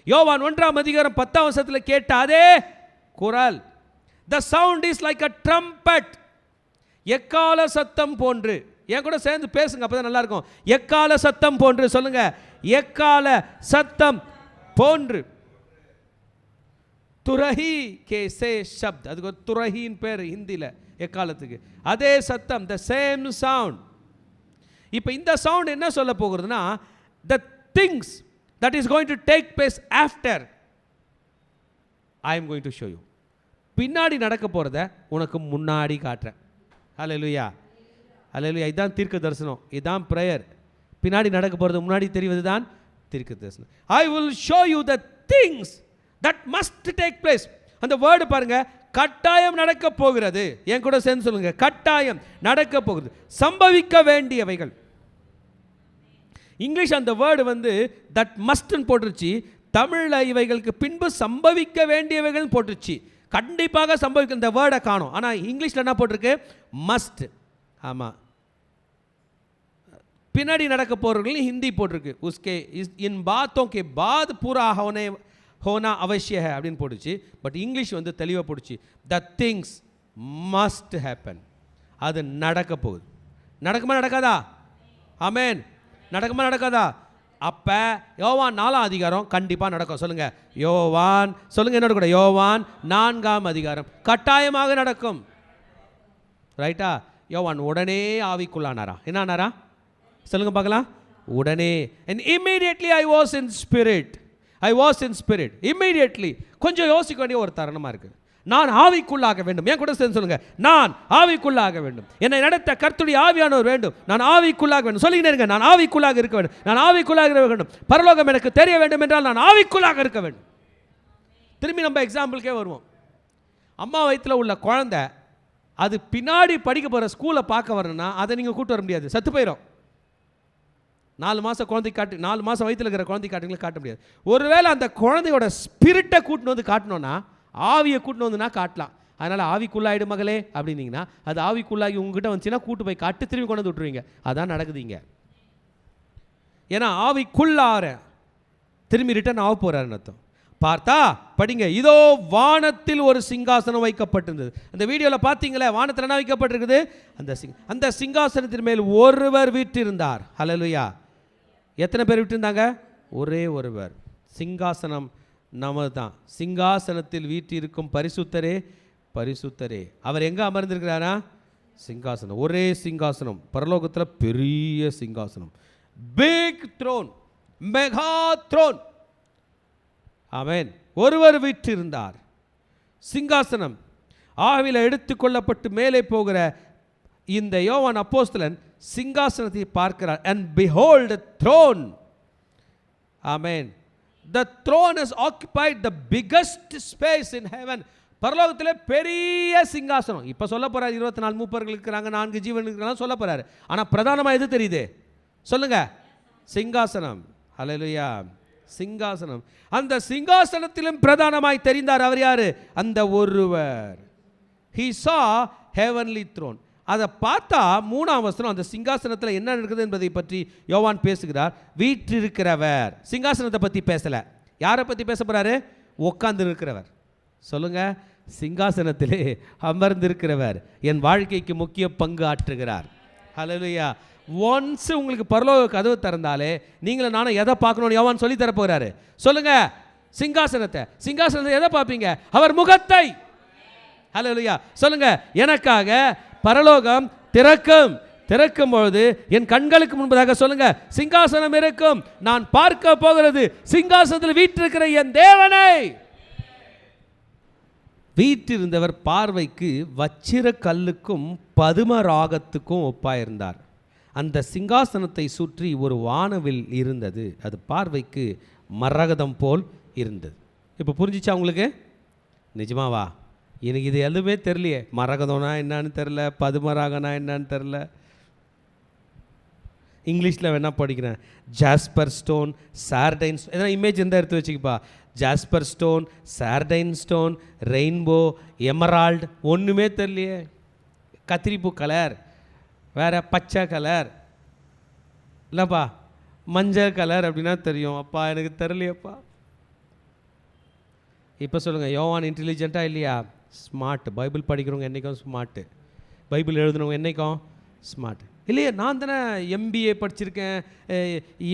யோவான் 1ஆம் அதிகாரம் 10ஆம் வசனத்தில் கேட்ட அதே குரல். The sound is like a trumpet. எக்கால சத்தம் போன்று. என் கூட சேர்ந்து பேசுங்க, அப்பதான் நல்லா இருக்கும். எக்கால சத்தம் போன்று. சொல்லுங்க, எக்கால சத்தம் போன்று. துரஹி கேசே சப்த், அதுக்கு ஒரு துரஹின் பேர் ஹிந்தியில் எக்காலத்துக்கு. அதே சத்தம், த சேம் சவுண்ட். இப்போ இந்த சவுண்ட் என்ன சொல்ல போகிறதுனா, the things that is going to take place after I am going to show you. பின்னாடி நடக்க போகிறத உனக்கு முன்னாடி காட்டுறேன். ஹல்லேலூயா, ஹல்லேலூயா. இதுதான் தீர்க்க தரிசனம், இதுதான் ப்ரேயர். பின்னாடி நடக்க போகிறது முன்னாடி தெரிவது தான் தீர்க்க தரிசனம். I will show you the things that must take place. அந்த வேர்டு பாருங்க, கட்டாயம் நடக்க போகிறது. என் கூட சேர்ந்து சொல்லுங்க, கட்டாயம் நடக்க போகிறது, சம்பவிக்க வேண்டியவைகள். இங்கிலீஷ் அந்த வேர்டு வந்து தட் மஸ்ட்னு போட்டுருச்சு, தமிழில் இவைகளுக்கு பின்பு சம்பவிக்க வேண்டியவைகள் போட்டுருச்சு. கண்டிப்பாக சம்பவிக்க இந்த வேர்டை காணும். ஆனால் இங்கிலீஷில் என்ன போட்டிருக்கு? மஸ்ட். ஆமாம், பின்னாடி நடக்க போகிறவர்கள் ஹிந்தி போட்டிருக்கு, உஸ்கே இன் பாத்தோं के बाद पूरा होना अवश्य है அப்படின்னு போட்டுச்சு. பட் இங்கிலீஷ் வந்து தெளிவாக போட்டுச்சு, த திங்ஸ் மஸ்ட் ஹேப்பன். அது நடக்க போகுது. நடக்குமா நடக்காதா? ஆமென். நடக்குமா நடக்காதா? அப்போ யோவான் 4ஆம் அதிகாரம் கண்டிப்பாக நடக்கும். சொல்லுங்கள் யோவான், சொல்லுங்கள் என்னோட கூட, யோவான் 4ஆம் அதிகாரம் கட்டாயமாக நடக்கும். ரைட்டா? யோவான் உடனே ஆவிக்குள்ளானாரா? என்ன ஆனாரா? சொல்லுங்க பார்க்கலாம். உடனே. and immediately I was in spirit. immediately. கொஞ்சம் யோசிக்க வேண்டிய ஒரு தருணமாக இருக்குது. நான் ஆவிக்குள்ளாக வேண்டும். என் கூட சேர்ந்து சொல்லுங்க, நான் ஆவிக்குள்ளாக வேண்டும். என்னை நடத்த கர்த்தருடைய ஆவியானவர் வேண்டும். நான் ஆவிக்குள்ளாக வேண்டும். சொல்லிக்கிட்டே இருங்க, நான் ஆவிக்குள்ளாக இருக்க வேண்டும், நான் ஆவிக்குள்ளாக இருக்க வேண்டும். பரலோகம் எனக்கு தெரிய வேண்டும் என்றால் நான் ஆவிக்குள்ளாக இருக்க வேண்டும். திரும்பி நம்ம எக்ஸாம்பிளுக்கே வருவோம். அம்மா வயிற்றில் உள்ள குழந்தை அது பின்னாடி படிக்க போகிற ஸ்கூலை பார்க்க வரணும்னா அதை நீங்கள் கூட்டு வர முடியாது, சத்து போயிடும். 4 மாதம் குழந்தை காட்டு, 4 மாதம் வயிற்றில் இருக்கிற குழந்தை காட்டுங்களே காட்ட முடியாது. ஒருவேளை அந்த குழந்தையோட ஸ்பிரிட்டை கூட்டின்னு வந்து காட்டணும்னா, ஆவியை கூட்டின்னு வந்துன்னா காட்டலாம். அதனால் ஆவிக்குள்ளாயிடு மகளே அப்படின்னீங்கன்னா அது ஆவிக்குள்ளாகி உங்ககிட்ட வந்துச்சுன்னா கூட்டு போய் காட்டு திரும்பி கொண்டு வந்து விட்டுருவீங்க. அதான் நடக்குதுங்க. ஏன்னா ஆவிக்குள்ளார திரும்பி ரிட்டர்ன் ஆக போகிறாருன்னு அர்த்தம். பார்த்தா படிங்க, இதோ வானத்தில் ஒரு சிங்காசனம் வைக்கப்பட்டிருந்தது. அந்த வீடியோவில் பார்த்தீங்களே, வானத்தில் என்ன வைக்கப்பட்டிருக்குது? அந்த சிங்காசனத்தின் மேல் ஒருவர் வீற்றிருந்தார். ஹல்லேலூயா. எத்தனை பேர் வீற்றிருந்தாங்க? ஒரே ஒருவர். சிங்காசனம் நமது தான். சிங்காசனத்தில் வீற்றிருக்கும் பரிசுத்தரே, பரிசுத்தரே. அவர் எங்கே அமர்ந்திருக்கிறாரா? சிங்காசனம். ஒரே சிங்காசனம், பரலோகத்தில் பெரிய சிங்காசனம், பிக் த்ரோன், மெகா த்ரோன். ஆமென். ஒருவர் வீற்றிருந்தார். சிங்காசனம் ஆவியில் எடுத்துக்கொள்ளப்பட்டு மேலே போகிற இந்த யோவான் அப்போஸ்தலன் சிங்காசனத்தை பார்க்கிறார். and behold a throne. Amen. the throne has occupied the biggest space in heaven. பரலோகத்தில் பெரிய சிங்காசனம். இப்போ சொல்ல போகிறார், 24 மூப்பர்கள் இருக்கிறாங்க, 4 ஜீவன் இருக்கிறாங்க சொல்ல போகிறாரு. ஆனால் பிரதானமாக எது தெரியுது? சொல்லுங்க, சிங்காசனம். ஹல்லேலூயா. சிங்காசனம். அந்த சிங்காசனத்திலும் பிரதானமாய் தெரிந்தார். அவர் யாரு? அந்த ஒருவர். he saw heavenly throne. அதை பார்த்தா 3ஆம் வசனம் அந்த சிங்காசனத்தில் என்ன இருக்குது என்பதை பற்றி யோவான் பேசுகிறார். வீற்றிருக்கிறவர். சிங்காசனத்தை பற்றி பேசலை. யாரை பற்றி பேச போகிறாரு? உட்கார்ந்து இருக்கிறவர். சொல்லுங்க, சிங்காசனத்திலே அமர்ந்திருக்கிறவர் என் வாழ்க்கைக்கு முக்கிய பங்கு ஆற்றுகிறார். ஹல்லேலூயா. ஒன்ஸ் உங்களுக்கு பரலோக கதவு திறந்தாலே நீங்களும் நானும் எதை பார்க்கணும்னு யோவான் சொல்லி தர போகிறாரு. சொல்லுங்க, சிங்காசனத்தை. சிங்காசனத்தை எதை பார்ப்பீங்க? அவர் முகத்தை. ஹல்லேலூயா. சொல்லுங்க, எனக்காக பரலோகம் திறக்கும் பொழுது என் கண்களுக்கு முன்பதாக சொல்லுங்க, சிங்காசனம் இருக்கும். நான் பார்க்க போகிறது சிங்காசனத்தில் வீற்றிருக்கிற என் தேவனை. வீற்றிருந்தவர் பார்வைக்கு வச்சிர கல்லுக்கும் பதும ராகத்துக்கும் ஒப்பாயிருந்தார். அந்த சிங்காசனத்தை சுற்றி ஒரு வானவில் இருந்தது. அது பார்வைக்கு மரகதம் போல் இருந்தது. இப்போ புரிஞ்சிச்சா உங்களுக்கு? நிஜமாவா? எனக்கு இது எதுவுமே தெரியலையே. மரகதம்னா என்னன்னு தெரில, பதுமராகனா என்னன்னு தெரில. இங்கிலீஷில் வேணால் படிக்கிறேன். ஜாஸ்பர் ஸ்டோன், சார்டைன், எதனா இமேஜ் இருந்தால் எடுத்து வச்சுக்கப்பா. Jasper stone, sardine stone, rainbow, emerald, ஒன்றுமே தெரியலையே. கத்திரிப்பூ கலர், வேறு பச்சை கலர், இல்லைப்பா மஞ்சள் கலர் அப்படின்னா தெரியும். அப்பா எனக்கு தெரியலையப்பா. இப்போ சொல்லுங்கள், யோவான் இன்டெலிஜென்ட்டாக இல்லையா? ஸ்மார்ட். பைபிள் படிக்கிறவங்க என்றைக்கும் ஸ்மார்ட்டு. பைபிள் எழுதுனவங்க என்றைக்கும் ஸ்மார்ட் இல்லையே? நான் தானே எம்பிஏ படிச்சிருக்கேன்,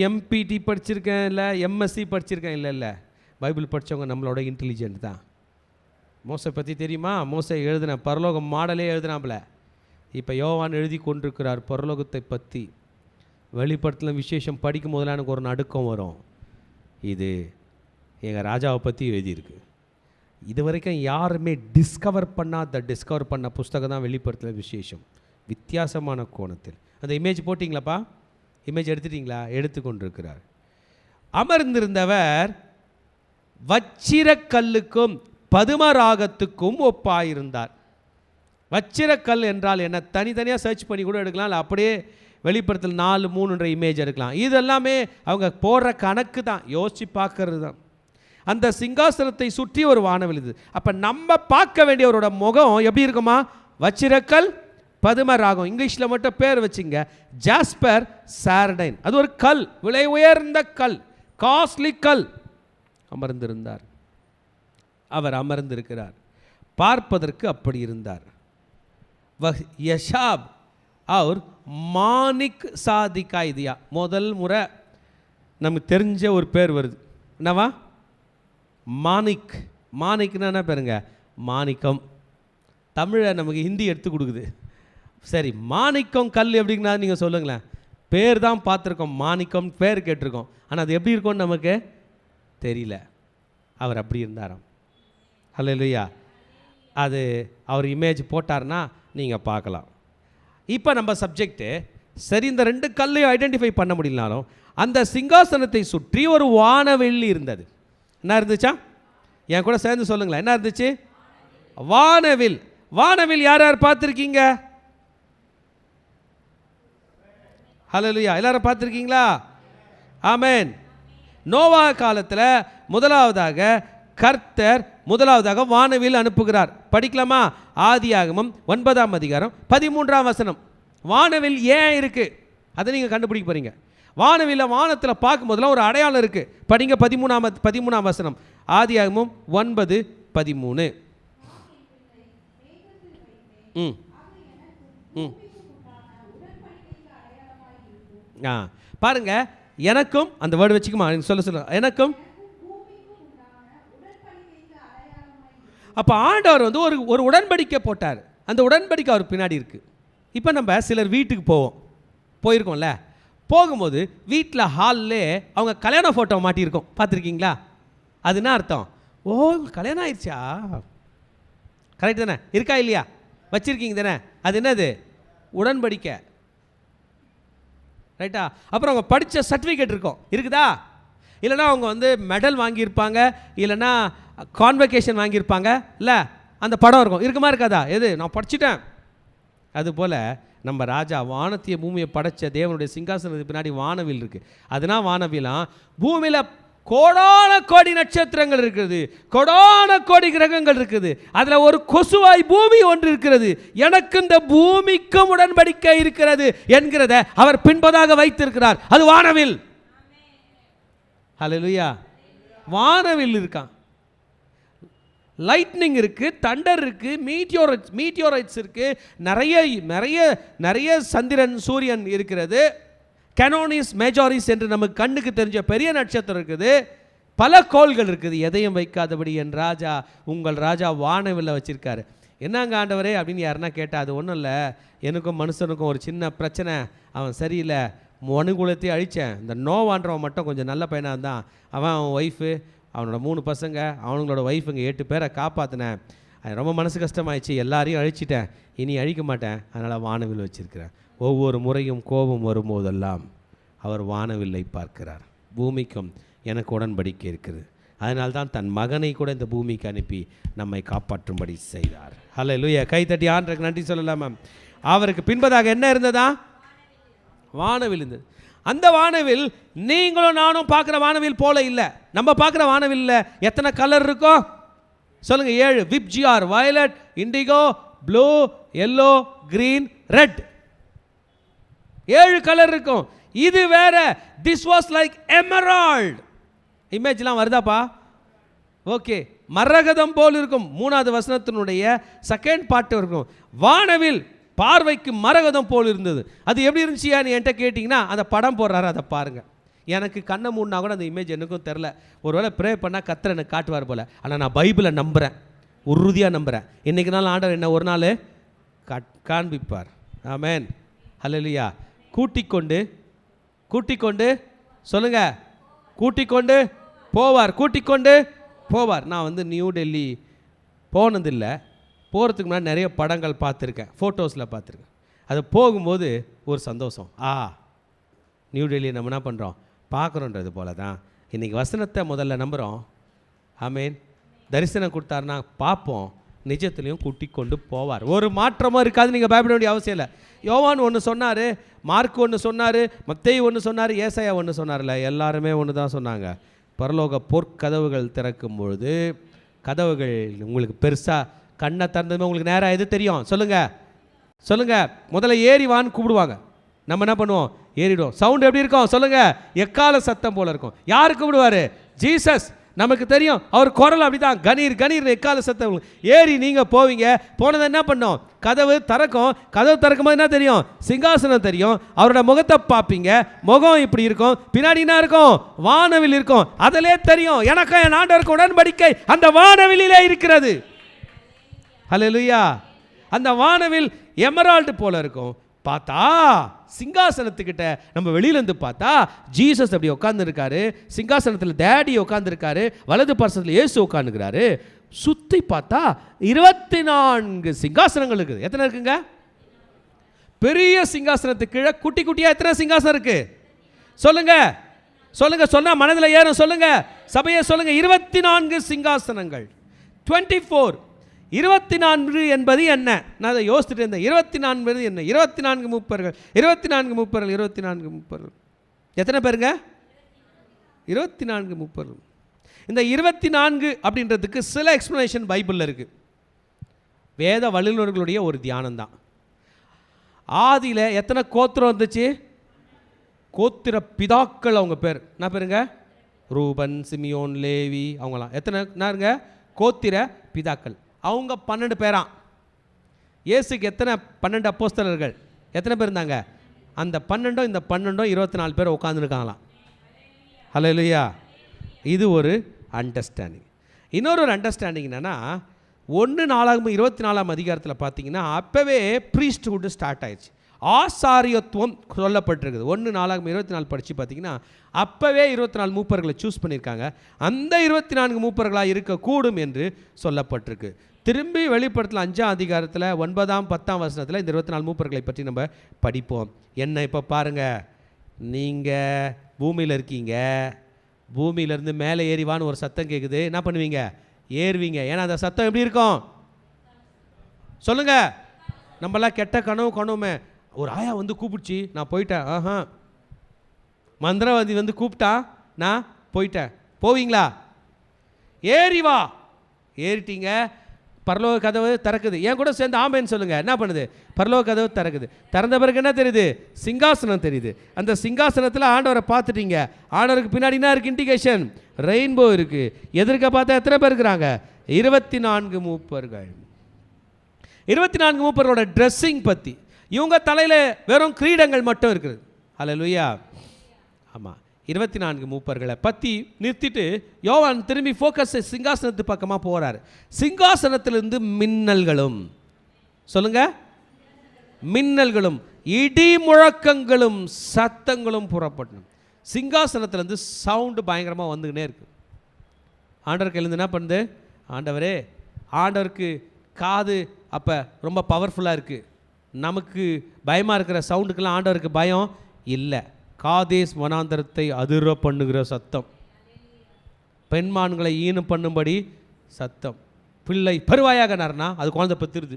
எம்பிடி படிச்சிருக்கேன், இல்லை எம்எஸ்சி படிச்சிருக்கேன். இல்லை, பைபிள் படித்தவங்க நம்மளோட இன்டெலிஜென்ட் தான். மோசை பற்றி தெரியுமா? மோசை எழுதின பரலோகம் மாடலே எழுதினாப்புல. இப்போ யோவான் எழுதி கொண்டிருக்கிறார் பரலோகத்தை பற்றி. வெளிப்படுத்தல் விசேஷம் படிக்கும் போதெல்லாம் எனக்கு ஒரு நடுக்கம் வரும். இது எங்கள் ராஜாவை பற்றி எழுதியிருக்கு. இது வரைக்கும் யாருமே டிஸ்கவர் பண்ண புஸ்தகம் தான் வெளிப்படுத்தல் விசேஷம். வித்தியாசமான கோணத்தில். அந்த இமேஜ் போட்டிங்களாப்பா? இமேஜ் எடுத்துட்டிங்களா? எடுத்து கொண்டிருக்கிறார். அமர்ந்திருந்தவர் வச்சிரக்கல்லுக்கும் பதுமராகத்துக்கும் ஒப்பாயிருந்தார். வச்சிரக்கல் என்றால் என்ன? தனித்தனியாக சர்ச் பண்ணி கூட எடுக்கலாம், இல்லை அப்படியே வெளிப்படுத்தல் 4:3 இமேஜ் எடுக்கலாம். இதெல்லாமே அவங்க போடுற கணக்கு தான், யோசித்து பார்க்கறது தான். அந்த சிங்காசனத்தை சுற்றி ஒரு வானவில் இது. அப்போ நம்ம பார்க்க வேண்டியவரோட முகம் எப்படி இருக்குமா? வச்சிரக்கல் பதுமராகம். இங்கிலீஷில் மட்டும் பேர் வச்சுங்க, ஜாஸ்பர் சார்டைன். அது ஒரு கல், விலை உயர்ந்த கல், காஸ்ட்லி கல். அமர்ந்திருந்தார். அவர் அமர்ந்திருக்கிறார். பார்ப்பதற்கு அப்படி இருந்தார். யஷாப் அவர் மாணிக் சாதிகாய் தியா. முதல் முறை நமக்கு தெரிஞ்ச ஒரு பேர் வருது. என்னவா? மாணிக். மாணிக்னா என்ன பேருங்க? மாணிக்கம். தமிழை நமக்கு ஹிந்தி எடுத்து கொடுக்குது. சரி, மாணிக்கம் கல் எப்படின்னா நீங்கள் சொல்லுங்களேன். பேர் தான் பார்த்துருக்கோம், மாணிக்கம் பேர் கேட்டிருக்கோம், ஆனால் அது எப்படி இருக்கும்னு நமக்கு தெரியல. அவர் அப்படி இருந்தாராம். ஹல்லேலூயா. அது அவர் இமேஜ் போட்டார்னா நீங்கள் பார்க்கலாம். இப்போ நம்ம சப்ஜெக்டு சரி, இந்த 2 கல்லையும் ஐடென்டிஃபை பண்ண முடியலனாலும் அந்த சிங்காசனத்தை சுற்றி ஒரு வானவெள்ளி இருந்தது. என்ன இருந்துச்சா? என் கூட சேர்ந்து சொல்லுங்களேன். என்ன இருந்துச்சு? வானவில். வானவில் யார் யார் பார்த்துருக்கீங்க? ஹல்லேலூயா. எல்லாரும் பார்த்துருக்கீங்களா? ஆமென். நோவா காலத்தில் முதலாவதாக கர்த்தர் வானவில் அனுப்புகிறார். படிக்கலாமா? ஆதியாகமம் 9ஆம் அதிகாரம் 13ஆம் வசனம். வானவில் ஏன் இருக்கு அதை நீங்கள் கண்டுபிடிக்க போறீங்க. வானவில்ல வானத்தில் பார்க்கும்போதெல்லாம் ஒரு அடையாளம் இருக்கு. படிங்க 13ஆம் வசனம். ஆதியாகமம் 9:13. பாருங்க, எனக்கும் அந்த வேர்டு வச்சுக்குமா? சொல்ல எனக்கும். அப்போ ஆண்டவர் வந்து ஒரு உடன்படிக்கை போட்டார். அந்த உடன்படிக்கை அவர் பின்னாடி இருக்குது. இப்போ நம்ம சிலர் வீட்டுக்கு போயிருக்கோம்ல, போகும்போது வீட்டில் ஹால்லே அவங்க கல்யாண ஃபோட்டோ மாட்டியிருக்கோம். பார்த்துருக்கீங்களா? அது என்ன அர்த்தம்? ஓ, கல்யாணம் ஆயிடுச்சா? கரெக்ட் தானே? இருக்கா இல்லையா? வச்சுருக்கீங்க தானே? அது என்னது? உடன்படிக்கை. ரைட்டா? அப்புறம் அவங்க படித்த சர்டிஃபிகேட் இருக்கும், இருக்குதா? இல்லைனா அவங்க வந்து மெடல் வாங்கியிருப்பாங்க, இல்லைனா கான்வெகேஷன் வாங்கியிருப்பாங்க, இல்லை அந்த படம் இருக்கும், இருக்குமா இருக்காதா? எது? நான் படிச்சுட்டேன். அதுபோல் நம்ம ராஜா வானத்திய பூமியை படைத்த தேவனுடைய சிங்காசனத்துக்கு பின்னாடி வானவில் இருக்குது. அதுனா வானவிலாம் பூமியில் கோடான கோடி நட்சத்திரங்கள் இருக்குது, கோடான கோடி கிரகங்கள் இருக்குது. அதில் ஒரு கொசுவாய் பூமி ஒன்று இருக்கிறது. எனக்கு இந்த பூமிக்கும் உடன்படிக்கை இருக்கிறது என்கிறத அவர் பின்பதாக வைத்திருக்கிறார். அது வானவில். ஹல்லேலூயா. வானவில் இருக்கான். லைட்னிங் இருக்குது, தண்டர் இருக்குது, மீட்டியோரைட்ஸ் இருக்குது, நிறைய சந்திரன் சூரியன் இருக்கிறது. கனோனிஸ் மேஜாரிஸ் என்று நமக்கு கண்ணுக்கு தெரிஞ்ச பெரிய நட்சத்திரம் இருக்குது. பல கோள்கள் இருக்குது. எதையும் வைக்காதபடி என் ராஜா, உங்கள் ராஜா வானவில்ல வச்சிருக்காரு. என்னங்க ஆண்டவரே அப்படின்னு யாருன்னா கேட்டால், அது ஒன்றும் இல்லை, எனக்கும் மனுஷனுக்கும் ஒரு சின்ன பிரச்சனை. அவன் சரியில்லை, மனுகுலத்தையும் அழித்தேன். இந்த நோவான்றவன் மட்டும் கொஞ்சம் நல்ல பையனாக இருந்தான். அவன் ஒய்ஃபு, அவனோட 3 பசங்க, அவங்களோட ஒய்ஃபுங்க 8 பேரை காப்பாற்றினேன். அது ரொம்ப மனசு கஷ்டமாயிடுச்சு, எல்லாரையும் அழிச்சிட்டேன், இனி அழிக்க மாட்டேன், அதனால் வானவில் வச்சிருக்கிறேன். ஒவ்வொரு முறையும் கோபம் வரும்போதெல்லாம் அவர் வானவில்லை பார்க்கிறார். பூமிக்கும் எனக்கு உடன்படிக்கை இருக்குது. அதனால்தான் தன் மகனை கூட இந்த பூமிக்கு அனுப்பி நம்மை காப்பாற்றும்படி செய்தார். ஹல்லேலூயா. கைத்தட்டி ஆண்டவருக்கு நன்றி சொல்லலாமா? அவருக்கு பின்பதாக என்ன இருந்ததா? வானவில் இருந்தது. அந்த வானவில் நீங்களும் நானும் பார்க்குற வானவில் போல இல்லை. நம்ம பார்க்குற வானவில் எத்தனை கலர் இருக்கோ சொல்லுங்க? 7. VIBGYOR, violet, indigo, blue, yellow, green, red. 7 colour இருக்கும். இது வேற. This was like emerald. இமேஜ்லாம் வருதாப்பா? ஓகே. மரகதம் போல் இருக்கும். 3வது வசனத்தினுடைய செகண்ட் பார்ட் இருக்கும். வானவில் பார்வைக்கு மரகதம் போல் இருந்தது. அது எப்படி இருந்துச்சியா நீ என்கிட்ட கேட்டிங்கன்னா அந்த படம் போடுறாரு, அதை பாருங்கள். எனக்கு கண்ணை மூடினா கூட அந்த இமேஜ் எனக்கும் தெரில. ஒருவேளை ப்ரே பண்ணால் கர்த்தர் எனக்கு காட்டுவார் போல். ஆனால் நான் பைபிளை நம்புகிறேன், உறுதியாக நம்புகிறேன். இன்றைக்கு நாள் ஆண்டவர் என்ன ஒரு நாள் காண்பிப்பார். ஆமென். ஹல்லேலூயா. கூட்டிக் கொண்டு கூட்டிக் கொண்டு சொல்லுங்க, கூட்டிக் கொண்டு போவார், கூட்டிக் கொண்டு போவார். நான் வந்து நியூ டெல்லி போனதில்லை, போகிறதுக்கு முன்னாடி நிறைய படங்கள் பார்த்துருக்கேன், ஃபோட்டோஸில் பார்த்துருக்கேன். அது போகும்போது ஒரு சந்தோஷம். நியூ டெல்லி நம்ம என்ன பண்ணுறோம், பார்க்குறோன்றது போல தான் இன்றைக்கி வசனத்தை முதல்ல நம்புகிறோம். ஆமேன். தரிசனம் கொடுத்தாருன்னா பார்ப்போம், நிஜத்துலேயும் கூட்டி கொண்டு போவார். ஒரு மாற்றமாக இருக்காது. நீங்கள் பயப்பட வேண்டிய அவசியம் இல்லை. யோவான் ஒன்று சொன்னார், மார்க் ஒன்று சொன்னார், மத்தேயு ஒன்று சொன்னார், ஏசாயா ஒன்று சொன்னார்ல, எல்லாருமே ஒன்று தான் சொன்னாங்க. பரலோக பொற்கதவுகள் திறக்கும் பொழுது கதவுகள் உங்களுக்கு பெருசாக கண்ணை திறந்ததுமே உங்களுக்கு நேராக எது தெரியும் சொல்லுங்கள், சொல்லுங்கள். முதல்ல ஏறிவான்னு கூப்பிடுவாங்க, நம்ம என்ன பண்ணுவோம், ஏறிடுவோம். சவுண்ட் எப்படி இருக்கும் சொல்லுங்கள், எக்கால சத்தம் போல இருக்கும். யார் கூப்பிடுவார்? ஜீசஸ். நமக்கு தெரியும் அவர் குரல் அப்படி தான், கணீர் கணீர் எக்கால சத்தம். ஏறி நீங்கள் போவீங்க, போனதை என்ன பண்ணோம், கதவு திறக்கும். கதவு திறக்கும் போது என்ன தெரியும், சிங்காசனம் தெரியும். அவரோட முகத்தை பார்ப்பீங்க, முகம் இப்படி இருக்கும், பின்னாடி என்ன இருக்கும், வானவில் இருக்கும். அதிலே தெரியும் எனக்கும் என் ஆண்டவருக்கு உடன்படிக்கை அந்த வானவிலே இருக்கிறது. ஹல்லேலூயா. அந்த வானவில் எமரால்டு போல இருக்கும். பார்த்தா சிங்காசனத்துக்கிட்ட நம்ம வெளியிலேருந்து பார்த்தா ஜீசஸ் அப்படி உட்காந்துருக்காரு, சிங்காசனத்தில் டேடி உட்காந்துருக்காரு, வலது பார்சத்தில் இயேசு உட்காந்துருக்காரு. சுற்றி பார்த்தா 24 சிங்காசனங்கள் இருக்குது. எத்தனை இருக்குங்க? பெரிய சிங்காசனத்துக்கு கீழே குட்டி குட்டியாக எத்தனை சிங்காசனம் இருக்கு சொல்லுங்க, சொல்லுங்க. சொன்னா மனதில் ஏறும். சொல்லுங்க சபையை, சொல்லுங்க. 24 சிங்காசனங்கள். 24 24 என்பது என்ன? நான் அதை யோசிச்சுட்டு இருந்தேன். 24 என்பது என்ன? 24 மூப்பர்கள், 24 மூப்பர்கள், 24 மூப்பர்கள். எத்தனை பேருங்க? 24 மூப்பர்கள். இந்த 24 அப்படின்றதுக்கு சில எக்ஸ்பிளனேஷன் பைபிளில் இருக்குது. வேத வல்லுநர்களுடைய ஒரு தியானம் தான். ஆதியில் எத்தனை கோத்திரம் இருந்துச்சு? கோத்திர பிதாக்கள் அவங்க பேர் என்ன பேருங்க? ரூபன், சிமியோன், லேவி, அவங்களாம் எத்தனை என்னங்க? கோத்திர பிதாக்கள். அவங்க 12 பேராம். இயேசுக்கு எத்தனை? 12 அப்போஸ்தலர்கள். எத்தனை பேர் இருந்தாங்க? அந்த 12 இந்த 12 24 பேர் உட்காந்துருக்காங்களாம். ஹல்லேலூயா. இது ஒரு அண்டர்ஸ்டாண்டிங். இன்னொரு அண்டர்ஸ்டாண்டிங் என்னென்னா, 1 நாளாகமம் 24ஆம் அதிகாரத்தில் பார்த்தீங்கன்னா அப்போவே ப்ரீஸ்ட்ஹுட் ஸ்டார்ட் ஆயிடுச்சு. ஆசாரியத்துவம் சொல்லப்பட்டிருக்குது. 1 நாளாகமம் 24 படித்து பார்த்தீங்கன்னா அப்போவே 24 மூப்பர்களை சூஸ் பண்ணியிருக்காங்க. அந்த 24 மூப்பர்களாக இருக்கக்கூடும் என்று சொல்லப்பட்டிருக்கு. திரும்பி வெளிப்படுத்தல 5ஆம் அதிகாரத்தில் 9ஆம் 10ஆம் வசனத்தில் இந்த 24 மூப்பர்களை பற்றி நம்ம படிப்போம். என்ன இப்போ பாருங்கள், நீங்கள் பூமியில் இருக்கீங்க, பூமியிலேருந்து மேலே ஏறிவான்னு ஒரு சத்தம் கேட்குது. என்ன பண்ணுவீங்க? ஏறுவீங்க. ஏன்னா அந்த சத்தம் எப்படி இருக்கும் சொல்லுங்கள். நம்மளாம் கெட்ட கனவு கனவுமே. ஒரு ஆயா வந்து கூப்பிடுச்சு, நான் போயிட்டேன். மந்திரவாதி வந்து கூப்பிட்டா, நான் போயிட்டேன். போவீங்களா? ஏறி வா. ஏறிட்டீங்க, பரலோக கதவு திறக்குது. என் கூட சேர்ந்து ஆமேன்னு சொல்லுங்க. என்ன பண்ணுது? பரலோக கதவு திறக்குது. திறந்த பிறகு என்ன தெரியுது? சிங்காசனம் தெரியுது. அந்த சிங்காசனத்தில் ஆண்டவரை பார்த்துட்டீங்க. ஆண்டவருக்கு பின்னாடி என்ன இருக்குது? இண்டிகேஷன் ரெயின்போ இருக்குது. எதிர்க்க பார்த்தா எத்தனை பேர் இருக்கிறாங்க? 24 மூப்பர்கள். 24 மூப்பர்களோட ட்ரெஸ்ஸிங் பற்றி, இவங்க தலையில் வெறும் கிரீடங்கள் மட்டும் இருக்குது. ஹல்லேலூயா. ஆமாம், 24 மூப்பர்களை பற்றி நிறுத்திட்டு யோவான் திரும்பி ஃபோக்கஸ் சிங்காசனத்து பக்கமாக போகிறார். சிங்காசனத்திலிருந்து மின்னல்களும், சொல்லுங்க, மின்னல்களும் இடி முழக்கங்களும் சத்தங்களும் புறப்படணும். சிங்காசனத்திலேருந்து சவுண்டு பயங்கரமாக வந்துக்கினே இருக்குது. ஆண்டவருக்கு எழுந்து என்ன பண்ணுது? ஆண்டவரே, ஆண்டவருக்கு காது அப்போ ரொம்ப பவர்ஃபுல்லாக இருக்குது. நமக்கு பயமாக இருக்கிற சவுண்டுக்கெல்லாம் ஆண்டவருக்கு பயம் இல்லை. காதேஸ் வனாந்தரத்தை அதிர பண்ணுகிற சத்தம், பெண்மான்களை ஈனம் பண்ணும்படி சத்தம், பிள்ளை பருவாயாக நர்னா அது குழந்தை பெற்றுருது.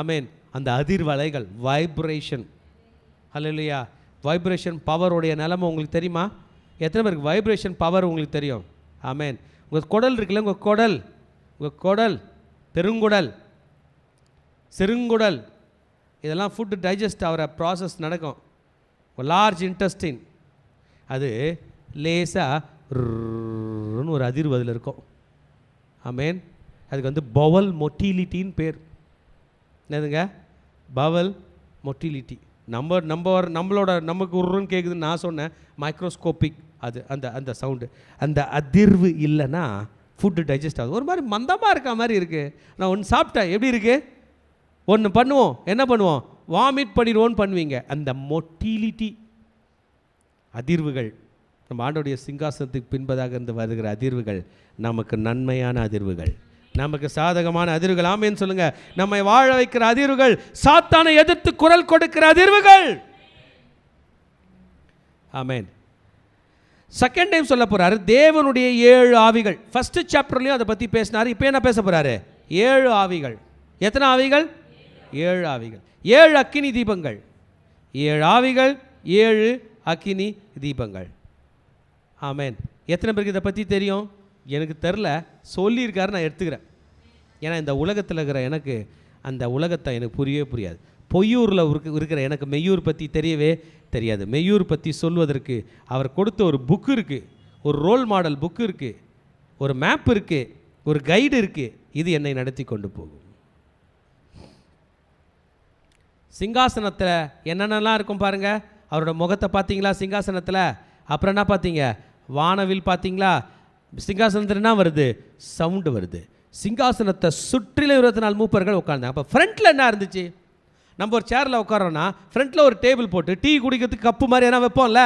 ஆமேன். அந்த அதிர்வலைகள், வைப்ரேஷன். ஹல்லேலூயா. வைப்ரேஷன் பவருடைய நிலைமை உங்களுக்கு தெரியுமா? எத்தனை பேருக்கு வைப்ரேஷன் பவர் உங்களுக்கு தெரியும்? ஆமேன். உங்கள் குடல் இருக்குல்ல, உங்கள் குடல் பெருங்குடல், சிறுங்குடல், இதெல்லாம் ஃபுட்டு டைஜஸ்ட் ஆகிற ப்ராசஸ் நடக்கும். லார்ஜ் இன்டெஸ்டின் அது லேசாக ஒரு அதிர்வு அதில் இருக்கும். ஆமேன். அதுக்கு வந்து பவல் மொட்டிலிட்டின்னு பேர். என்னதுங்க? Bowel motility. நம்மளோட நமக்கு உருன்னு கேட்குதுன்னு நான் சொன்னேன். மைக்ரோஸ்கோபிக் அது அந்த அந்த சவுண்டு, அந்த அதிர்வு இல்லைன்னா ஃபுட்டு டைஜஸ்ட் ஆகுது. ஒரு மாதிரி மந்தமாக இருக்க மாதிரி இருக்குது. நான் ஒன்று சாப்பிட்டேன், எப்படி இருக்குது? ஒன்று பண்ணுவோம், என்ன பண்ணுவோம்? வாமிட் பண்ணிடுவோன்னு பண்ணுவீங்க. அந்த மொட்டிலிட்டி, அதிர்வுகள், நம்ம ஆண்டோடைய சிங்காசனத்துக்கு பின்பதாக இருந்து வருகிற அதிர்வுகள் நமக்கு நன்மையான அதிர்வுகள், நமக்கு சாதகமான அதிர்வுகள். ஆமென் சொல்லுங்க. நம்மை வாழ வைக்கிற அதிர்வுகள், சாத்தானை எதிர்த்து குரல் கொடுக்கிற அதிர்வுகள். ஆமென். செகண்ட் டைம் சொல்ல போறாரு தேவனுடைய 7 ஆவிகள். ஃபர்ஸ்ட் சாப்டர்லயும் அதை பற்றி பேசினார். இப்போ என்ன பேச போறாரு? 7 ஆவிகள். எத்தனை ஆவிகள்? 7 ஆவிகள். 7 அக்கினி தீபங்கள். 7 ஆவிகள், 7 அக்கினி தீபங்கள். ஆமென். எத்தனை பேருக்கு இதை பற்றி தெரியும்? எனக்கு தெரில, சொல்லியிருக்காரு, நான் எடுத்துக்கிறேன். ஏன்னா இந்த உலகத்தில் இருக்கிற எனக்கு அந்த உலகத்தை எனக்கு புரியவே புரியாது. பொய்யூரில் இருக்கிற எனக்கு மெய்யூர் பற்றி தெரியவே தெரியாது. மெய்யூர் பற்றி சொல்வதற்கு அவர் கொடுத்த ஒரு புக்கு இருக்குது, ஒரு ரோல் மாடல் புக்கு இருக்குது, ஒரு மேப் இருக்குது, ஒரு கைடு இருக்குது. இது என்னை நடத்தி கொண்டு போகும். சிங்காசனத்தில் என்னென்னலாம் இருக்கும் பாருங்கள். அவரோட முகத்தை பார்த்தீங்களா சிங்காசனத்தில்? அப்புறம் என்ன பார்த்தீங்க? வானவில் பார்த்தீங்களா? சிங்காசனத்தில் என்ன வருது? சவுண்டு வருது. சிங்காசனத்தை சுற்றிலும் 24 மூப்பர்கள் உட்கார்ந்தாங்க. அப்போ ஃப்ரண்ட்டில் என்ன இருந்துச்சு? நம்ம ஒரு சேரில் உட்காரோன்னா ஃப்ரண்ட்டில் ஒரு டேபிள் போட்டு டீ குடிக்கிறதுக்கு கப்பு மாதிரி என்ன வைப்போம்ல,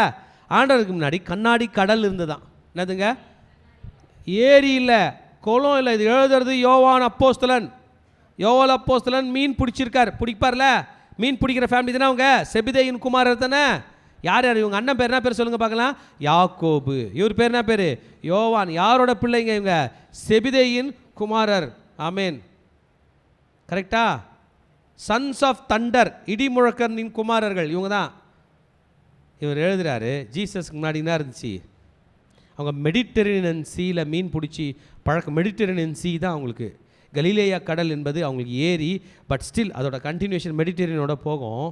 ஆண்டவருக்கு முன்னாடி கண்ணாடி கடல் இருந்துதான். என்னதுங்க? ஏரி இல்லை, குளம் இல்லை. இது எழுதுறது யோவான் அப்போஸ்தலன். யோவான் அப்போஸ்தலன் மீன் பிடிச்சிருக்கார், பிடிப்பார்ல, மீன் பிடிக்கிற ஃபேமிலி தானே அவங்க, செபிதேயின் குமாரர் தானே. யார் யார் இவங்க? அண்ணன் பேர் என்ன பேர் சொல்லுங்கள் பார்க்கலாம்? யாக்கோபு. இவர் பேர் என்ன பேர்? யோவான். யாரோட பிள்ளைங்க இவங்க? செபிதேயின் குமாரர். ஆமேன், கரெக்டா? சன்ஸ் ஆஃப் தண்டர், இடி முழக்கனின் குமாரர்கள் இவங்க தான். இவர் எழுதுகிறாரு ஜீசஸ்க்கு முன்னாடி என்ன இருந்துச்சு? அவங்க மெடிட்டரேனியன் சீயில் மீன் பிடிச்சி பழக்கம். மெடிட்டரேனியன் சீ தான் அவங்களுக்கு. கலிலேயா கடல் என்பது அவங்களுக்கு ஏரி, பட் ஸ்டில் அதோட கண்டினியூஷன் மெடிட்டரேனியனோட போகும்.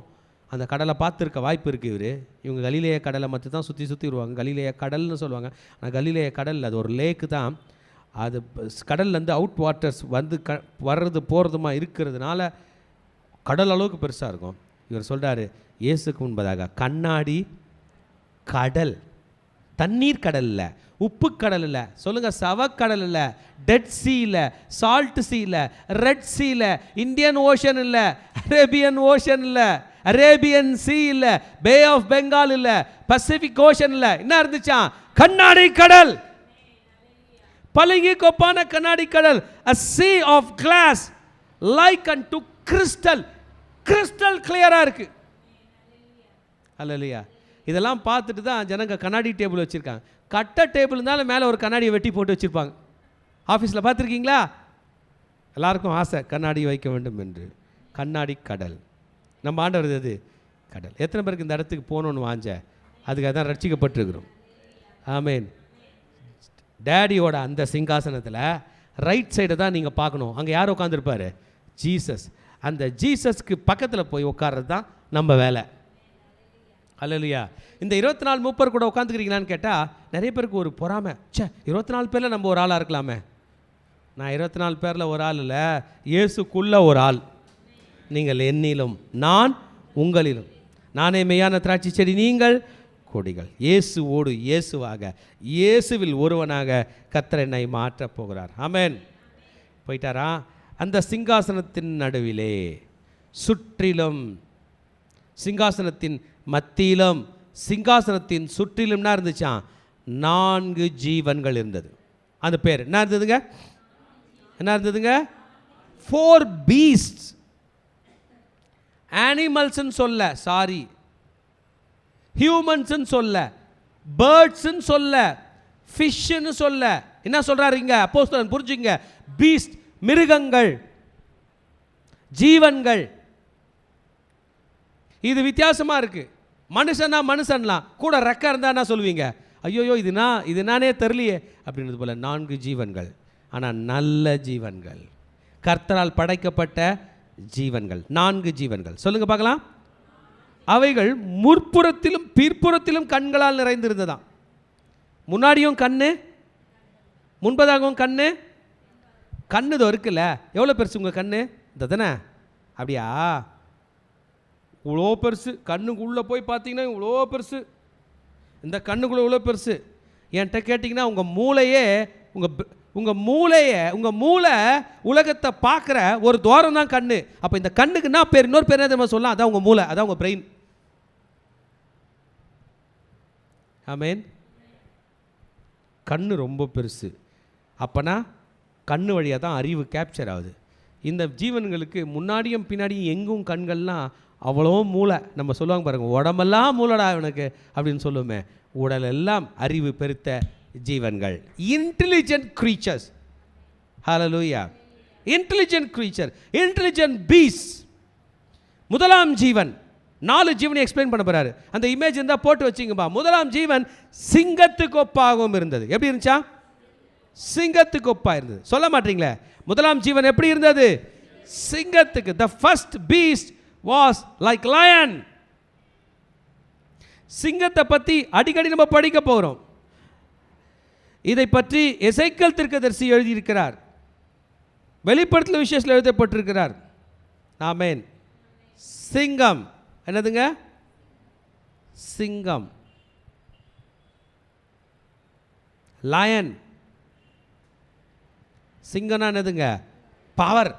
அந்த கடலை பார்த்துருக்க வாய்ப்பு இருக்குது. இவங்க கலிலேயா கடலை மட்டும் தான் சுற்றி சுற்றி வருவாங்க. கலிலேயா கடல்னு சொல்லுவாங்க. ஆனால் கலிலேயா கடல் அது ஒரு லேக்கு தான். அது கடல்லேருந்து அவுட் வாட்டர்ஸ் வந்து வர்றது போகிறதுமா இருக்கிறதுனால கடல் அளவுக்கு பெருசாக இருக்கும். இவர் சொல்கிறாரு இயேசுக்கு முன்பதாக கண்ணாடி கடல், தண்ணீர் கடல் இல்லை, உப்பு கடல் இல்லை, சொல்லுங்கள் சவக்கடல் இல்லை, டெட் சீ இல்லை, சால்ட் சீ இல்லை, ரெட் சீ இல்லை, இந்தியன் ஓஷன் இல்லை, அரேபியன் ஓஷன் இல்லை, அரேபியன் சீ இல்லை, பே ஆஃப் பெங்கால் இல்லை, பசிபிக் ஓஷன் இல்லை. என்ன இருந்துச்சா? கண்ணாடி கடல், பளிங்கு கொப்பான கண்ணாடி கடல். a sea of glass like unto crystal. Crystal கிளியராக இருக்குது. அல்லையா? இதெல்லாம் பார்த்துட்டு தான் ஜனங்க கண்ணாடி டேபிள் வச்சுருக்காங்க. கட்ட டேபிள் இருந்தாலும் மேலே ஒரு கண்ணாடியை வெட்டி போட்டு வச்சுருப்பாங்க. ஆஃபீஸில் பார்த்துருக்கீங்களா? எல்லாருக்கும் ஆசை கண்ணாடி வைக்க வேண்டும் என்று. கண்ணாடி கடல். நம்ம ஆண்டவர் அது கடல். எத்தனை பேருக்கு இந்த இடத்துக்கு போகணுன்னு வாஞ்ச? அதுக்காக தான் ரட்சிக்கப்பட்டிருக்கிறோம். ஆமேன். டேடியோட அந்த சிங்காசனத்தில் ரைட் சைடை தான் நீங்கள் பார்க்கணும். அங்கே யார் உட்காந்துருப்பார்? ஜீசஸ். அந்த ஜீசஸ்க்கு பக்கத்தில் போய் உட்கார்றது தான் நம்ம வேலை. அல்லையா? இந்த 24 மூப்பர் கூட உட்காந்துக்கிறீங்களான்னு கேட்டால் நிறைய பேருக்கு ஒரு பொறாமை. 24 பேரில் நம்ம ஒரு ஆளாக இருக்கலாமே. நான் 24 பேரில் ஒரு ஆள் இல்லை, இயேசுக்குள்ள ஒரு ஆள். நீங்கள் என்னிலும் நான் உங்களிலும். நானே மெய்யான திராட்சை செடி, நீங்கள் கொடிகள். இயேசுவோடு இயேசுவாக, இயேசுவில் ஒருவனாக கர்த்தர் என்னை மாற்றப் போகிறார். ஆமென். போயிட்டாரா? அந்த சிங்காசனத்தின் நடுவிலே சுற்றிலும், சிங்காசனத்தின் மத்தியிலும், சிங்காசனத்தின் சுற்றிலும்னா இருந்துச்சான் 4 ஜீவன்கள் இருந்தது. அந்த பேர் என்ன இருந்ததுங்க? என்ன இருந்ததுங்க? 4 beasts. அனிமல்ஸ்ன்னு சொல்ல, சாரி, ஹியூமன்ஸ்ன்னு சொல்ல, பேர்ட்ஸ்ன்னு சொல்ல, ஃபிஷ்ன்னு சொல்ல. என்ன சொல்றாரு இங்க அப்போஸ்தலன்? புரிஞ்சுங்க. பீஸ்ட், மிருகங்கள், ஜீவன்கள். இது வித்தியாசமா இருக்கு. மனுஷனா மனுஷன்லாம் கூட ரெக்க இருந்தா என்ன சொல்லுவீங்க? ஐயோயோ இது நானே தெரியலையே அப்படின்றது போல 4 ஜீவன்கள். ஆனால் நல்ல ஜீவன்கள், கர்த்தரால் படைக்கப்பட்ட ஜீவன்கள். 4 ஜீவன்கள். சொல்லுங்க பார்க்கலாம். அவைகள் முற்புறத்திலும் பிற்புறத்திலும் கண்களால் நிறைந்திருந்ததாம். முன்னாடியும் கண்ணு, முன்பதாகவும் கண்ணு. கண்ணு இதோ இருக்குல்ல, எவ்வளோ பெருசு உங்கள் கண்ணு? இந்த தானே? அப்படியா? இவ்வளோ பெருசு. கண்ணுக்குள்ளே போய் பார்த்தீங்கன்னா இவ்வளோ பெருசு. இந்த கண்ணுக்குள்ளே இவ்வளோ பெருசு. என்கிட்ட கேட்டிங்கன்னா உங்கள் மூளையே, உங்கள் மூளை உலகத்தை பார்க்குற ஒரு துவாரம் தான் கண்ணு. அப்போ இந்த கண்ணுக்கு என்ன பேர்? இன்னொரு பேர் என்ன சொல்லலாம்? அதான் உங்கள் மூளை, அதான் உங்கள் பிரெயின். ஆமேன். கண்ணு ரொம்ப பெருசு. அப்போனா கண்ணு வழியாக தான் அறிவு கேப்சர் ஆகுது. இந்த ஜீவன்களுக்கு முன்னாடியும் பின்னாடியும் எங்கும் கண்கள்லாம் அவ்வளோ மூளை. நம்ம சொல்லுவாங்க பாருங்கள், உடம்பெல்லாம் மூளைடா இவனுக்கு அப்படின்னு சொல்லுவோமே. உடல் எல்லாம் அறிவு பெருத்த ஜீவன்கள், intelligent creatures. Hallelujah. Intelligent creature, intelligent beasts. முதலாம் ஜீவன், 4 ஜீவனை எக்ஸ்பிளைன் பண்ண போறாரு. அந்த இமேஜ் இருந்தால் போட்டு வச்சிங்கப்பா. முதலாம் ஜீவன் சிங்கத்துக்கு ஒப்பாகவும் இருந்தது. எப்படி இருந்துச்சா? சிங்கத்துக்கு ஒப்பா இருந்தது. சொல்ல மாட்டீங்களே, முதலாம் ஜீவன் எப்படி இருந்தது? சிங்கத்துக்கு. the first beast was like lion. சிங்கத்தை பற்றி அடிக்கடி நம்ம படிக்க போகிறோம். இதை பற்றி எசேக்கியேல் தீர்க்கதரிசி எழுதியிருக்கிறார், வெளிப்படுத்தல் விசேஷத்தில் எழுதப்பட்டிருக்கிறார். ஆமென். சிங்கம் என்னதுங்க? சிங்கம். லயன். சிங்கம்னா என்னதுங்க? பவர்.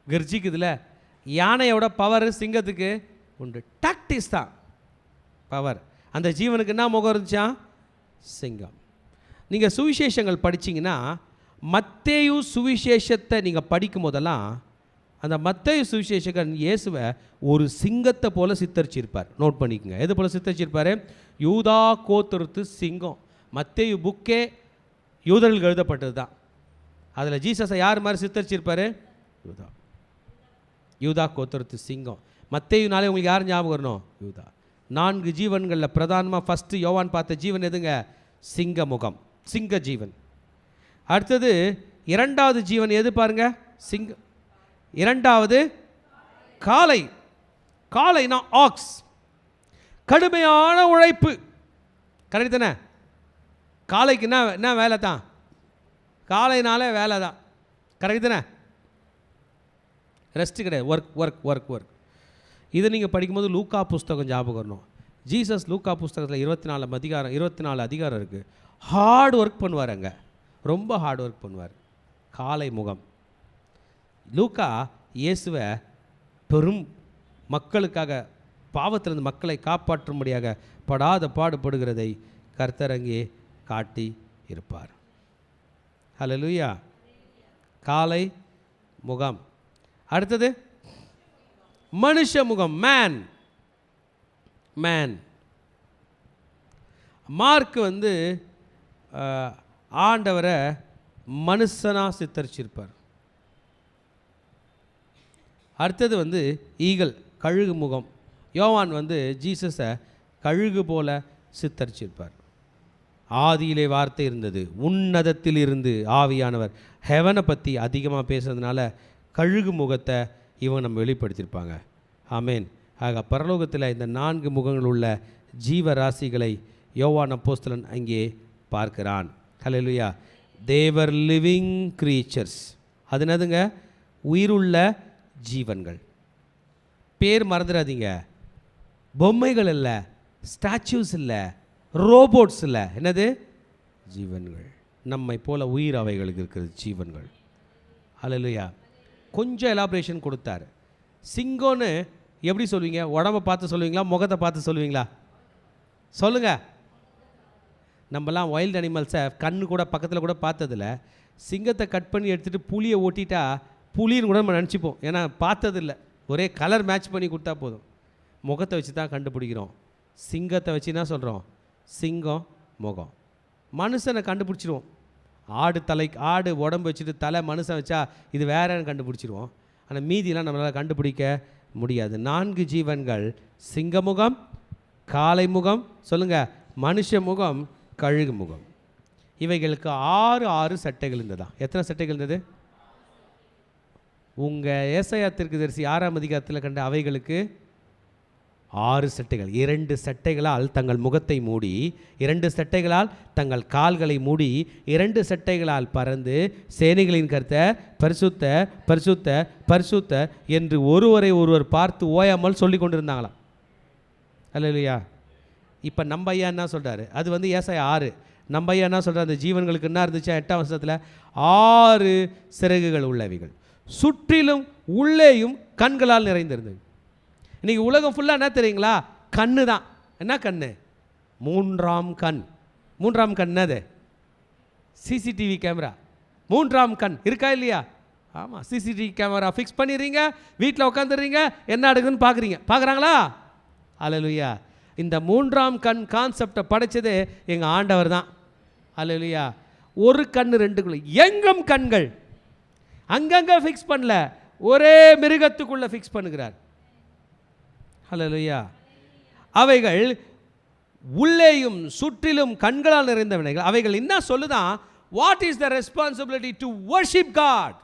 கர்ஜிக்குதுல, யானையோட பவர் சிங்கத்துக்கு உண்டு. டாக்டிஸ் தான் பவர். அந்த ஜீவனுக்கு என்ன முகம் இருந்துச்சா? சிங்கம். நீங்கள் சுவிசேஷங்கள் படிச்சிங்கன்னா, மத்தேயு சுவிசேஷத்தை நீங்கள் படிக்கும் போதெல்லாம் அந்த மத்தேயு சுவிசேஷகன் இயேசுவை ஒரு சிங்கத்தை போல சித்தரிச்சிருப்பார். நோட் பண்ணிக்கோங்க. எது போல சித்தரிச்சிருப்பார்? யூதா கோத்திரத்து சிங்கம். மத்தேயு புக்கே யூதர்களுக்கு எழுதப்பட்டது தான். அதில் ஜீசஸை யார் மாதிரி சித்தரிச்சிருப்பார்? யூதா. யூதா கோத்திரத்து சிங்கம். மத்தேயுனாலே உங்களுக்கு யார் ஞாபகம் வரணும்? யூதா. 4 ஜீவன்களில் பிரதானமாக ஃபஸ்ட்டு யோவான் பார்த்த ஜீவன் எதுங்க? சிங்க முகம், சிங்க ஜீவன். அடுத்தது 2வது ஜீவன் எது பாருங்க? சிங்கம். 2வது காளை. காளைனா ஆக்ஸ். கடுமையான உழைப்பு. கரெக்ட் தானே? காளைக்கு என்ன வேலை தான்? காளைனாலே வேலை தான். கரெக்ட் தானே? ரெஸ்ட் கிடையாது. Work work work work. இதை நீங்கள் படிக்கும்போது லூக்கா புஸ்தகம் ஞாபகம் வரணும். ஜீசஸ் லூக்கா புஸ்தகத்தில் 24 அதிகாரம் இருக்குது. ஹார்ட் ஒர்க் பண்ணுவார். அங்கே ரொம்ப ஹார்ட் ஒர்க் பண்ணுவார். காளை முகம். லூக்கா இயேசுவை பெரும் மக்களுக்காக, பாவத்திலிருந்து மக்களை காப்பாற்றும்படியாக படாத பாடுபடுகிறதை கர்த்தர் அங்கே காட்டி இருப்பார். ஹல்லேலூயா. காளை முகம். அடுத்தது மனுஷ முகம், மேன். மேன். மார்க் ஆண்டவரை மனுஷனாக சித்தரிச்சிருப்பார். அடுத்தது ஈகல், கழுகு முகம். யோவான் ஜீசஸை கழுகு போல சித்தரிச்சிருப்பார். ஆதியிலே வார்த்தை இருந்தது, உன்னதத்தில் இருந்து ஆவியானவர். ஹெவனை பற்றி அதிகமாக பேசுறதுனால கழுகு முகத்தை இவங்க நம்ம வெளிப்படுத்தியிருப்பாங்க. ஆமேன். ஆக பரலோகத்தில் இந்த 4 முகங்கள் உள்ள ஜீவராசிகளை யோவான் அப்போஸ்தலன் அங்கே பார்க்கிறான். ஹல்லேலூயா. The four living creatures. அது என்னதுங்க? உயிருள்ள ஜீவன்கள். பேர் மறந்துடாதீங்க. பொம்மைகள் இல்லை, ஸ்டாச்சூஸ் இல்லை, ரோபோட்ஸ் இல்லை. என்னது? ஜீவன்கள். நம்மை போல உயிர் அவைகளுக்கு இருக்கிறது ஜீவன்கள். ஹல்லேலூயா. கொஞ்சம் எலாபரேஷன் கொடுத்தாரு. சிங்கம்னு எப்படி சொல்வீங்க? உடம்பை பார்த்து சொல்லுவீங்களா, முகத்தை பார்த்து சொல்லுவீங்களா? சொல்லுங்கள். நம்மலாம் வைல்டு அனிமல்ஸை கண்ணு கூட பக்கத்தில் கூட பார்த்ததில்ல. சிங்கத்தை கட் பண்ணி எடுத்துகிட்டு புளியை ஓட்டிட்டா புளின்னு கூட நம்ம நினச்சிப்போம். ஏன்னா பார்த்ததில்லை. ஒரே கலர் மேட்ச் பண்ணி கொடுத்தா போதும். முகத்தை வச்சு தான் கண்டுபிடிக்கிறோம். சிங்கத்தை வச்சு என்ன சொல்கிறோம்? சிங்கம் முகம். மனுஷனை கண்டுபிடிச்சிடுவோம். ஆடு உடம்பு வச்சுட்டு தலை மனுஷன் வச்சா இது வேறன்னு கண்டுபிடிச்சிடுவோம். ஆனால் மீதியெல்லாம் நம்மளால் கண்டுபிடிக்க முடியாது. 4 ஜீவன்கள், சிங்கமுகம், காளை முகம், சொல்லுங்கள், மனுஷ முகம், கழுகு முகம். இவைகளுக்கு 6 சட்டைகள் இருந்ததா? எத்தனை சட்டைகள் இருந்தது? உங்கள் ஏசாயா தீர்க்கதரிசி 6ஆம் அதிகாரத்தில் கண்ட அவைகளுக்கு 6 சட்டைகள். 2 சட்டைகளால் தங்கள் முகத்தை மூடி, 2 சட்டைகளால் தங்கள் கால்களை மூடி, 2 சட்டைகளால் பறந்து சேனைகளின் கர்த்தர் பரிசுத்த பரிசுத்த பரிசுத்த என்று ஒருவரை பார்த்து ஓயாமல் சொல்லி கொண்டிருந்தாங்களாம். அல்லேலூயா. இப்போ நம்ம ஐயா என்ன சொல்கிறாரு? அது ஏசாயா 6. நம்ம ஐயா என்ன சொல்கிறார்? அந்த ஜீவன்களுக்கு என்ன இருந்துச்சா? 8ஆம் வசனத்தில் 6 சிறகுகள் உள்ளவைகள், சுற்றிலும் உள்ளேயும் கண்களால் நிறைந்திருந்தது. இன்றைக்கி உலகம் ஃபுல்லாக என்ன தெரியுங்களா? கண்ணு தான். என்ன கண்ணு? மூன்றாம் கண். மூன்றாம் கண் அது சிசிடிவி கேமரா. மூன்றாம் கண் இருக்கா இல்லையா? ஆமாம், சிசிடிவி கேமரா ஃபிக்ஸ் பண்ணிடுறீங்க, வீட்டில் உட்காந்துடுறீங்க, என்ன நடக்குதுன்னு பார்க்குறீங்க. பார்க்குறாங்களா? அல்லேலூயா. இந்த மூன்றாம் கண் கான்செப்டை படைச்சதே எங்கள் ஆண்டவர் தான். அல்லேலூயா. ஒரு கண் ரெண்டுக்குள்ள எங்கும் கண்கள், அங்கங்கே ஃபிக்ஸ் பண்ணல, ஒரே மிருகத்துக்குள்ளே ஃபிக்ஸ் பண்ணுகிறார். அல்லேலூயா. அவைகள் உள்ளேயும் சுற்றிலும் கண்களால் நிறைந்த வினைகள். அவைகள் என்ன சொல்லுதான்? What is the responsibility to worship God?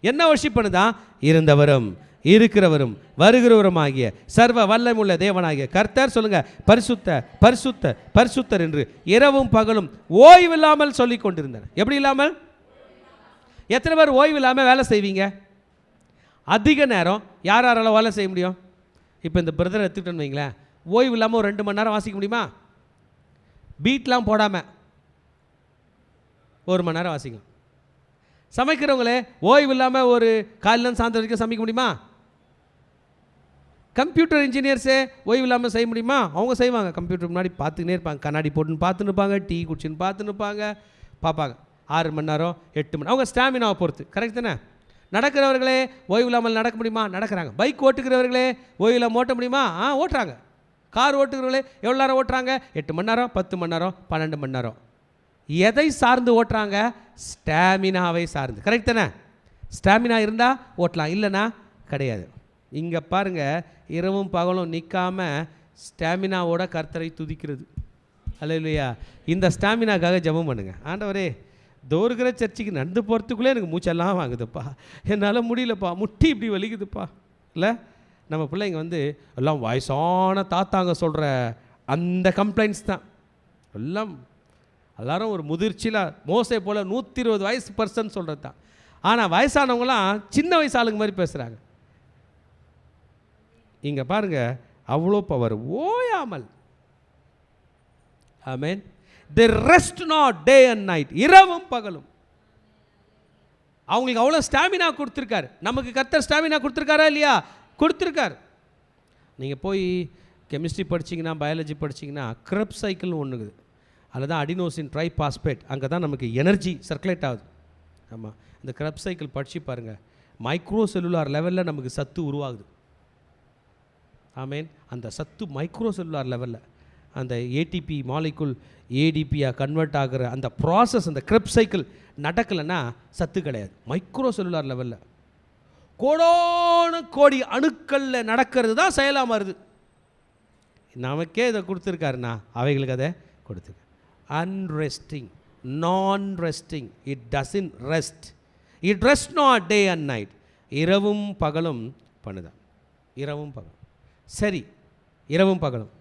என்ன வர்ஷிப் பண்ணுதான்? இருந்தவரும் இருக்கிறவரும் வருகிறவரும் ஆகிய சர்வ வல்லமுள்ள தேவனாகிய கர்த்தர், சொல்லுங்க, பரிசுத்த பரிசுத்த பரிசுத்தர் என்று இரவும் பகலும் ஓய்வில்லாமல் சொல்லிக் கொண்டிருந்தனர். எப்படி இல்லாமல்? எத்தனை பேர் ஓய்வு இல்லாமல் வேலை செய்வீங்க? அதிக நேரம் யாரால வேலை செய்ய முடியும்? இப்போ இந்த பிரதர் எடுத்துக்கிட்டோன்னு வைங்களேன், ஓய்வு இல்லாமல் ஒரு 2 மணி நேரம் வாசிக்க முடியுமா? பீட்லாம் போடாமல் 1 மணி நேரம் வாசிக்கலாம். சமைக்கிறவங்களே ஓய்வு இல்லாமல் ஒரு காலையிலேருந்து சாயந்தரம் வரைக்கும் சமைக்க முடியுமா? கம்ப்யூட்டர் இன்ஜினியர்ஸே ஓய்வு இல்லாமல் செய்ய முடியுமா? அவங்க செய்வாங்க. கம்ப்யூட்டர் முன்னாடி பார்த்துக்கினே இருப்பாங்க, கண்ணாடி போட்டுன்னு பார்த்துன்னு இருப்பாங்க, டீ குடிச்சுன்னு பார்த்துன்னு இருப்பாங்க, பார்ப்பாங்க. 6 மணி நேரம் 8 மணி, அவங்க ஸ்டாமினாவை பொறுத்து. கரெக்ட் தானே? நடக்கிறவர்களே ஓய்வு இல்லாமல் நடக்க முடியுமா? நடக்கிறாங்க. பைக் ஓட்டுக்கிறவர்களே ஓய்வு இல்லாமல் ஓட்ட முடியுமா? ஓட்டுறாங்க. கார் ஓட்டுக்கிறவர்களே எவ்வளோ நேரம் ஓட்டுறாங்க? 8 மணி நேரம், 10 மணி நேரம், 12 மணி நேரம். எதை சார்ந்து ஓட்டுறாங்க? ஸ்டாமினாவை சார்ந்து. கரெக்ட் தானே? ஸ்டாமினா இருந்தால் ஓட்டலாம், இல்லைன்னா கிடையாது. இங்கே பாருங்கள், இரவும் பகலும் நிற்காம ஸ்டாமினாவோட கர்த்தரை துதிக்கிறது. அல்லேலூயா. இந்த ஸ்டாமினாக்காக ஜெபம் பண்ணுங்க. ஆண்டவரே, தோறுகிற சர்ச்சுக்கு நடந்து போகிறதுக்குள்ளே எனக்கு மூச்செல்லாம் வாங்குதுப்பா, என்னால் முடியலப்பா, முட்டி இப்படி வலிக்குதுப்பா. இல்லை, நம்ம பிள்ளைங்க வந்து எல்லாம் வயசான தாத்தாங்க சொல்கிற அந்த கம்ப்ளைண்ட்ஸ் தான். எல்லாரும் ஒரு முதிர்ச்சியில் மோசே போல் 120 வயசு பர்சன் சொல்கிறது தான். ஆனால் வயசானவங்களாம் சின்ன வயசு ஆளுங்க மாதிரி பேசுகிறாங்க. இங்கே பாருங்கள், அவ்வளோ பவர், ஓயாமல். ஆமென். they rest not day and night, இரவும் பகலும். அவங்களுக்கு அவ்வளோ ஸ்டாமினா கொடுத்துருக்காரு. நமக்கு கர்த்தர் ஸ்டாமினா கொடுத்துருக்காரா இல்லையா? கொடுத்துருக்கார். நீங்கள் போய் கெமிஸ்ட்ரி படிச்சிங்கன்னா, பயாலஜி படிச்சிங்கன்னா, கிரப் சைக்கிள்னு ஒன்றுக்குது. அதில் தான் அடினோசின் ட்ரைபாஸ்பேட், அங்கே தான் நமக்கு எனர்ஜி சர்க்குலேட் ஆகுது. ஆமாம், இந்த கிரப் சைக்கிள் படித்து பாருங்கள், மைக்ரோ செல்லுலார் லெவலில் நமக்கு சத்து உருவாகுது. ஆமேன். அந்த சத்து மைக்ரோ செல்லுலார் லெவலில் அந்த ஏடிபி மாலிகுல் ஏடிபியாக கன்வெர்ட் ஆகிற அந்த ப்ராசஸ், அந்த கிரப் சைக்கிள் நடக்கலைன்னா சத்து கிடையாது. மைக்ரோ செல்லுலார் லெவலில் கோடான கோடி அணுக்களில் நடக்கிறது தான் செயலாக மாறுது. நமக்கே இதை கொடுத்துருக்காருண்ணா, அவைகளுக்கு அதை கொடுத்துருக்காரு. அன்ரெஸ்டிங், நான் resting, it doesn't rest, it rest not day and night. இரவும் பகலும் பண்ணுதான். இரவும் பகலும். சரி, இரவும் பகலும்.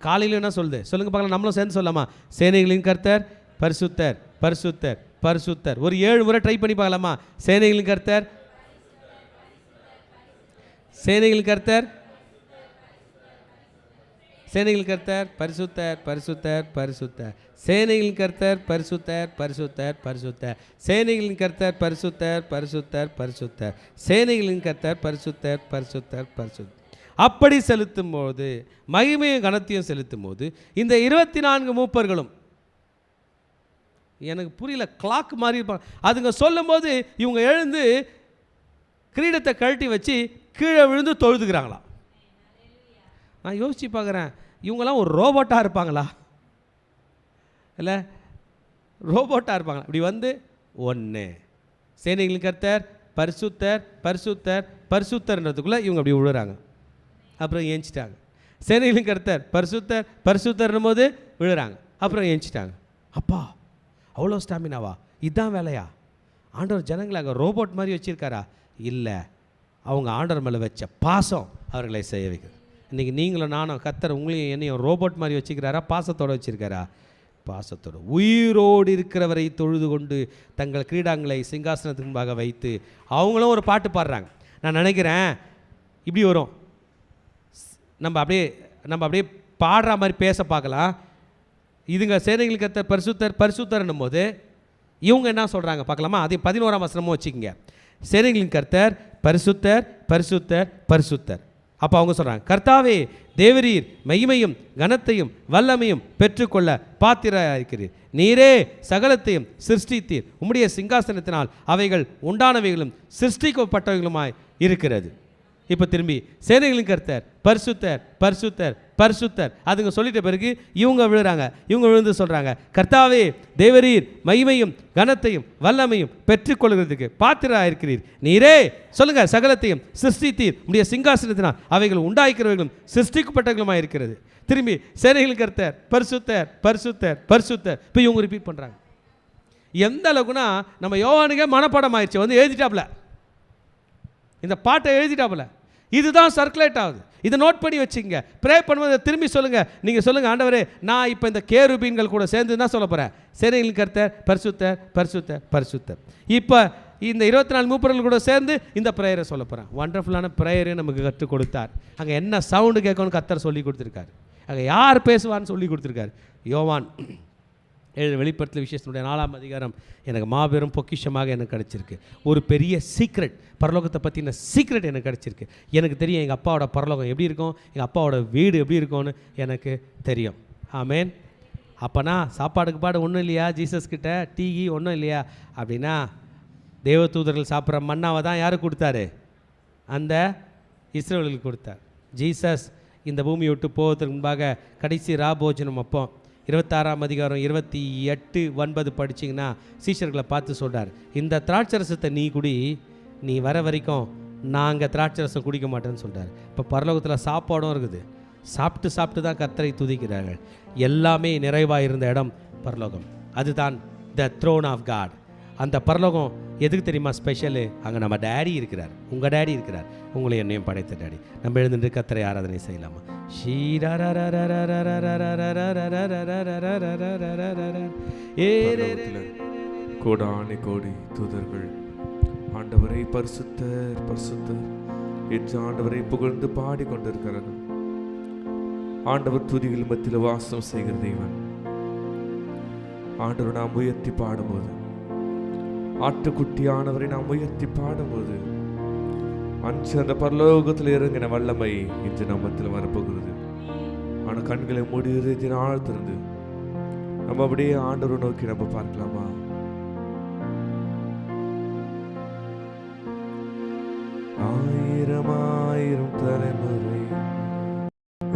காலையில் என்ன சொல்லுது சொல்லுங்க பார்க்கலாம், நம்மளும் சேர்ந்து சொல்லலாமா? சேனைகளின் கர்த்தர் பரிசுத்தர் பரிசுத்தர் பரிசுத்தர். ஒரு 7 முறை ட்ரை பண்ணி பார்க்கலாமா? சேனைகளின் கர்த்தர், சேனைகளின் கர்த்தர், சேனைகளின் கர்த்தர் பரிசுத்தர் பரிசுத்தர் பரிசுத்தர். சேனைகளின் கர்த்தர் பரிசுத்தர் பரிசுத்தர் பரிசுத்தர். சேனைகளின் கர்த்தர் பரிசுத்தர் பரிசுத்தர் பரிசுத்தர். சேனைகளின் கர்த்தர் பரிசுத்தர் பரிசுத்தர் பரிசுத்தர். அப்படி செலுத்தும் போது, மகிமையும் கனத்தையும் செலுத்தும் போது, இந்த 24 மூப்பர்களும், எனக்கு புரியல, கிளாக் மாதிரி இருப்பாங்க. அதுங்க சொல்லும் போது இவங்க எழுந்து கிரீடத்தை கழட்டி வச்சு கீழே விழுந்து தொழுதுக்கிறாங்களாம். நான் யோசித்து பார்க்குறேன், இவங்கெல்லாம் ஒரு ரோபோட்டாக இருப்பாங்களா? இல்லை, ரோபோட்டாக இருப்பாங்களா? இப்படி வந்து ஒன்று சேனைகளின் கர்த்தர் பரிசுத்தர் பரிசுத்தர் பரிசுத்தர்ன்றதுக்குள்ளே இவங்க அப்படி விழுறாங்க, அப்புறம் ஏஞ்சிட்டாங்க. சேனைகளின் கர்த்தர் பரிசுத்தர் பரிசுத்தர்னும் போது விழுறாங்க, அப்புறம் ஏஞ்சிட்டாங்க. அப்பா, அவ்வளோ ஸ்டாமினாவா? இதுதான் வேலையா? ஆண்டவர் ஜனங்களை அங்கே ரோபோட் மாதிரி வச்சுருக்காரா? இல்லை, அவங்க ஆண்டவர் மேலே வச்ச பாசம் அவர்களை செய்ய வைக்குது. இன்றைக்கி நீங்களும் நானும், கர்த்தர் உங்களையும் என்னையும் ரோபோட் மாதிரி வச்சுக்கிறாரா, பாசத்தோடு வச்சுருக்காரா? பாசத்தோடு. உயிரோடு இருக்கிறவரை தொழுது கொண்டு தங்கள் கிரீடாங்களை சிங்காசனத்துக்கு முன்பாக வைத்து அவங்களும் ஒரு பாட்டு பாடுறாங்க. நான் நினைக்கிறேன் இப்படி வரும், நம்ம அப்படியே பாடுற மாதிரி பேச பார்க்கலாம். இதுங்க சேனைகளுக்கு கர்த்தர் பரிசுத்தர் பரிசுத்தர்னும் போது இவங்க என்ன சொல்கிறாங்க பார்க்கலாமா? அதே 11ஆம் வசனமும் வச்சுக்கோங்க. சேனைகளின் கர்த்தர் பரிசுத்தர் பரிசுத்தர் பரிசுத்தர். அப்போ அவங்க சொல்கிறாங்க, கர்த்தாவே தேவரீர் மகிமையும் கனத்தையும் வல்லமையும் பெற்றுக்கொள்ள பாத்திரராக இருக்கிறீர். நீரே சகலத்தையும் சிருஷ்டித்தீர். உம்முடைய சிங்காசனத்தினால் அவைகள் உண்டானவைகளும் சிருஷ்டிக்கப்பட்டவைகளுமாய் இருக்கிறது. இப்போ திரும்பி சேனைகளின் கர்த்தர் பரிசுத்தர் பரிசுத்தர் பரிசுத்தர் அதுங்க சொல்லிட்ட பிறகு இவங்க விழுறாங்க. இவங்க விழுந்து சொல்கிறாங்க, கர்த்தாவே தேவரீர் மகிமையும் கனத்தையும் வல்லமையும் பெற்றுக்கொள்கிறதுக்கு பாத்திரராக இருக்கிறீர். நீரே சொல்லுங்க சகலத்தையும் சிருஷ்டித்தீர். உடைய சிங்காசனத்தினால் அவைகள் உண்டாய்க்கிறவர்களும் சிருஷ்டிக்கப்பட்டவர்களுமாக இருக்கிறது. திரும்பி சேனைகளின் கர்த்தர் பரிசுத்தர் பரிசுத்தர் பரிசுத்தர். இப்போ இவங்க ரிப்பீட் பண்ணுறாங்க. எந்த அளவுக்குன்னா நம்ம யோவானுக்கே மனப்பாடம் ஆயிடுச்சு. வந்து எழுதிட்டாப்புல, இந்த பாட்டை எழுதிட்டாப்புல. இதுதான் சர்க்குலேட் ஆகுது. இதை நோட் பண்ணி வச்சுங்க. ப்ரே பண்ணும்போது திரும்பி சொல்லுங்கள். நீங்கள் சொல்லுங்கள், ஆண்டவரே நான் இப்போ இந்த கேருபீன்கள் கூட சேர்ந்து தான் சொல்ல போகிறேன். சேனைகளின் கர்த்தர் பரிசுத்தர் பரிசுத்தர் பரிசுத்தர். இப்போ இந்த 24 மூப்பர்கள் கூட சேர்ந்து இந்த ப்ரேயரை சொல்ல போகிறேன். வண்டர்ஃபுல்லான ப்ரேயரை நமக்கு கற்றுக் கொடுத்தார். அங்கே என்ன சவுண்டு கேட்கணும்னு கர்த்தர் சொல்லி கொடுத்துருக்காரு. அங்கே யார் பேசுவான்னு சொல்லி கொடுத்துருக்காரு. யோவான் வெளிப்படுத்தல் விசேஷத்தினுடைய 4ஆம் அதிகாரம் எனக்கு மாபெரும் பொக்கிஷமாக எனக்கு கிடச்சிருக்கு. ஒரு பெரிய சீக்ரெட், பரலோகத்தை பற்றின சீக்ரெட் எனக்கு கிடச்சிருக்கு. எனக்கு தெரியும் எங்கள் அப்பாவோட பரலோகம் எப்படி இருக்கும், எங்கள் அப்பாவோட வீடு எப்படி இருக்கும்னு எனக்கு தெரியும். ஆமேன். அப்போனா சாப்பாடுக்கு பாடு ஒன்றும் இல்லையா, ஜீசஸ் கிட்ட டீ ஒன்றும் இல்லையா அப்படின்னா, தேவதூதர்கள் சாப்பிட்ற மன்னாவை தான் யாருக்கு கொடுத்தாரு? அந்த இஸ்ரவேலுக்கு கொடுத்தார். ஜீசஸ் இந்த பூமியை விட்டு போவதற்கு முன்பாக கடைசி ராபோஜனம் அப்போ 26ஆம் அதிகாரம் 28:9 படிச்சிங்கன்னா சீஷர்களை பார்த்து சொல்கிறார், இந்த திராட்சரசத்தை நீ குடி, நீ வர வரைக்கும் நாங்கள் திராட்சரசம் குடிக்க மாட்டேன்னு சொல்கிறார். இப்போ பரலோகத்தில் சாப்பாடும் இருக்குது. சாப்பிட்டு சாப்பிட்டு தான் கர்த்தரை துதிக்கிறார்கள். எல்லாமே நிறைவாக இருந்த இடம் பரலோகம். அதுதான் த த்ரோன் ஆஃப் காட். அந்த பரலோகம் எதுக்கு தெரியுமா ஸ்பெஷலு? அங்கே நம்ம டேடி இருக்கிறார், உங்கள் டேடி இருக்கிறார், உங்களை என்னையும் படைத்த டேடி. நம்ம எழுந்துட்டு கர்த்தரை ஆராதனை செய்யலாமா? கோடானி கோடி தூதர்கள் ஆண்டவரை பரிசுத்தர் பரிசுத்தர் என்று ஆண்டவரை புகழ்ந்து பாடிக்கொண்டிருக்கிறார்கள். ஆண்டவர் துதிகள் மத்தியில் வாசம் செய்கிற தேவன். ஆண்டவர் நாம் உயர்த்தி பாடும்போது, ஆட்டுக்குட்டியானவரை நாம் உயர்த்தி பாடும்போது, அன்று அந்த பரலோகத்தில் இறங்கின வல்லமை இன்று நம்மத்தில் வரப்போகிறது. ஆனால் கண்களை மூடி ஆழ்த்திருந்து நம்ம அப்படியே ஆண்டவரை நோக்கி நம்ம பார்க்கலாமா? ஆயிரம் ஆயிரம் தலைமுறை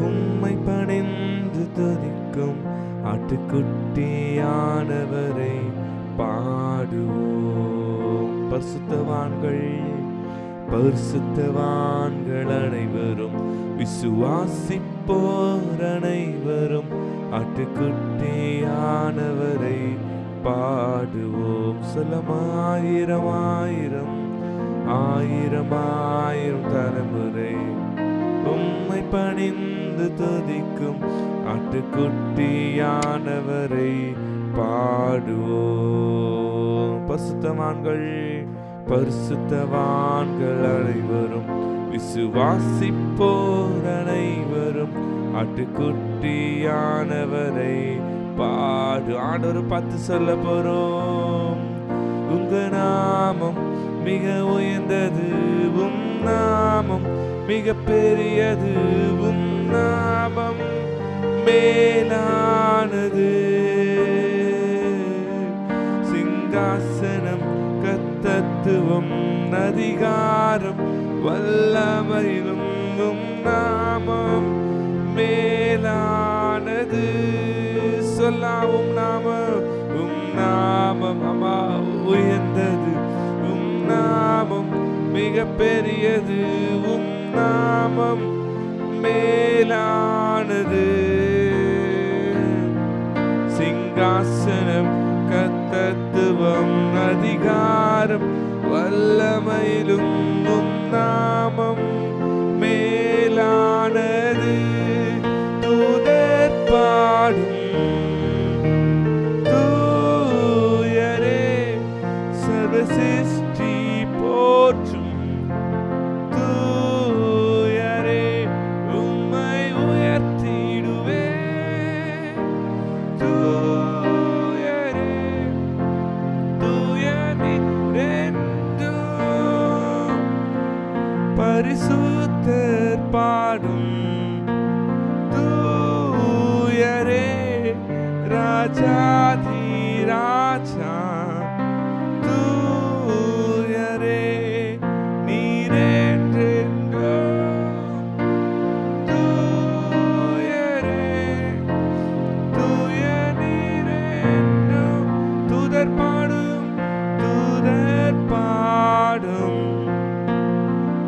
உம்மை பணிந்து துதிக்கும் ஆட்டுக்குட்டியானவரை பாடுவோம். பரிசுத்தவான்கள் பரிசுத்தவான்கள் அனைவரும் விசுவாசிப்போர் அனைவரும் ஆட்டுக்குட்டியானவரை பாடுவோம். சொல்லமாயிரம் ஆயிரம் ஆயிரம் ஆயிரம் தலைமுறை உம்மை பணிந்து துதிக்கும் ஆட்டுக்குட்டியானவரை பாடுவோம். பரிசுத்தவான்கள் பரிசுத்தவான்கள் அனைவரும் விசுவாசிப்போர் அனைவரும் ஆட்டுக்குட்டியானவரை பாடு. ஆண்டவர் பார்த்து சொல்ல போறோம். உங்க நாமம் மிக உயர்ந்தது, உம் நாமம் மிக பெரியது, உம் நாமம் மேலானது. சிங்காசனம் கர்த்தத்துவம் அதிகாரம் வல்லமையிலும் உம் நாமம் மேலானது. சொல்லாவும் நாமம் உம் நாமம் அம்மா உயர்ந்தது, உம் நாமம் மிக பெரியது, உம் நாமம் மேலானது. சிங்காசனம் கர்த்தத்துவம் அதிகாரம் வல்லமையிலும் உம் நாமம் மேலானது. தூதர் பாடும் தூயரே சர்வசிருஷ்டி போற்றும் தூயரே உம்மை உயர்த்திடுவே. தூயரே தூயரே ரெண்டும் பரிசுத்தர் பாடும் தூயரே ராஜாதி ராஜா தூயரே நீரென்றென்றோ தூயரே தூய நீரென்றோ தூதர் பாடும்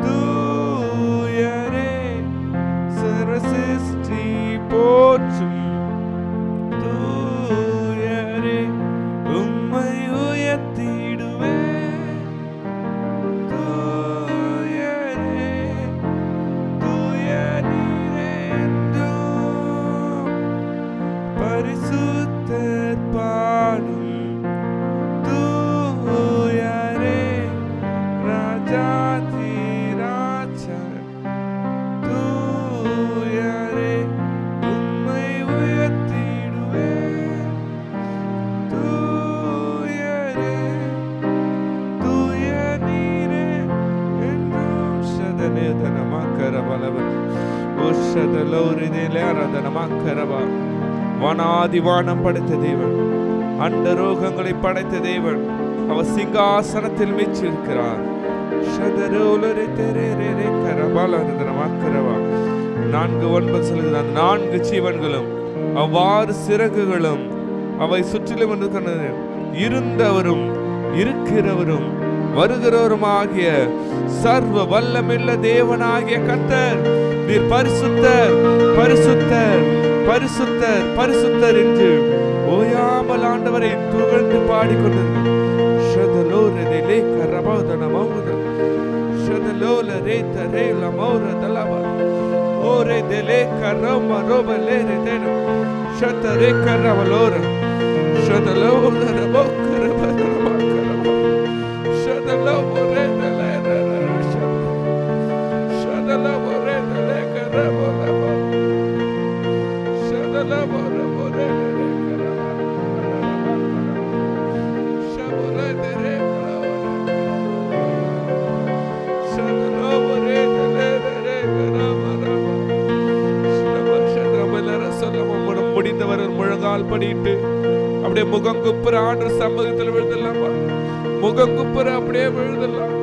தூயரே சர்வசிருஷ்டி போற்றும் தூயரே உம்மை உயர்த்திடுவேன் தூயரே தூய நீரென்றும் பரிசுத்தர் பாடும் தூயரே ராஜாதி ராஜா தூயரே உம்மை உயர்த்திடுவேன் தூயரே தூய நீரே என்றும் சதனேதனமாக்கரபலவர் உஷதலோரிதேலரதனமாக்கரபா வானாதி வானம் படைத்த தேவன் அண்ட ரோகங்களை படைத்த தேவன் அவர் சிங்காசனத்தில் மீச்சிருக்கிறார். 4:9 சொல்லுகிறது, அந்த 4 ஜீவன்களும் அவ்வாறு சிறகுகளும் அவை சுற்றிலும் இருக்கிறது. இருந்தவரும் இருக்கிறவரும் வருகிறவருமாகிய சர்வ வல்லமில்ல தேவனாகிய கர்த்தர் நீர் பரிசுத்தர் பரிசுத்தர் பரிசுத்தர் பரிசுத்தர் என்று ஓயாமல் ஆண்டவரை புகழ்ந்து பாடிக்கொண்டது. முழங்கால் படிட்டு அப்படியே முகங்குப்புற ஆண்டவர் சமூகத்தில் விழுதலாமா? முகங்குப்புற அப்படியே விழுதலாம்.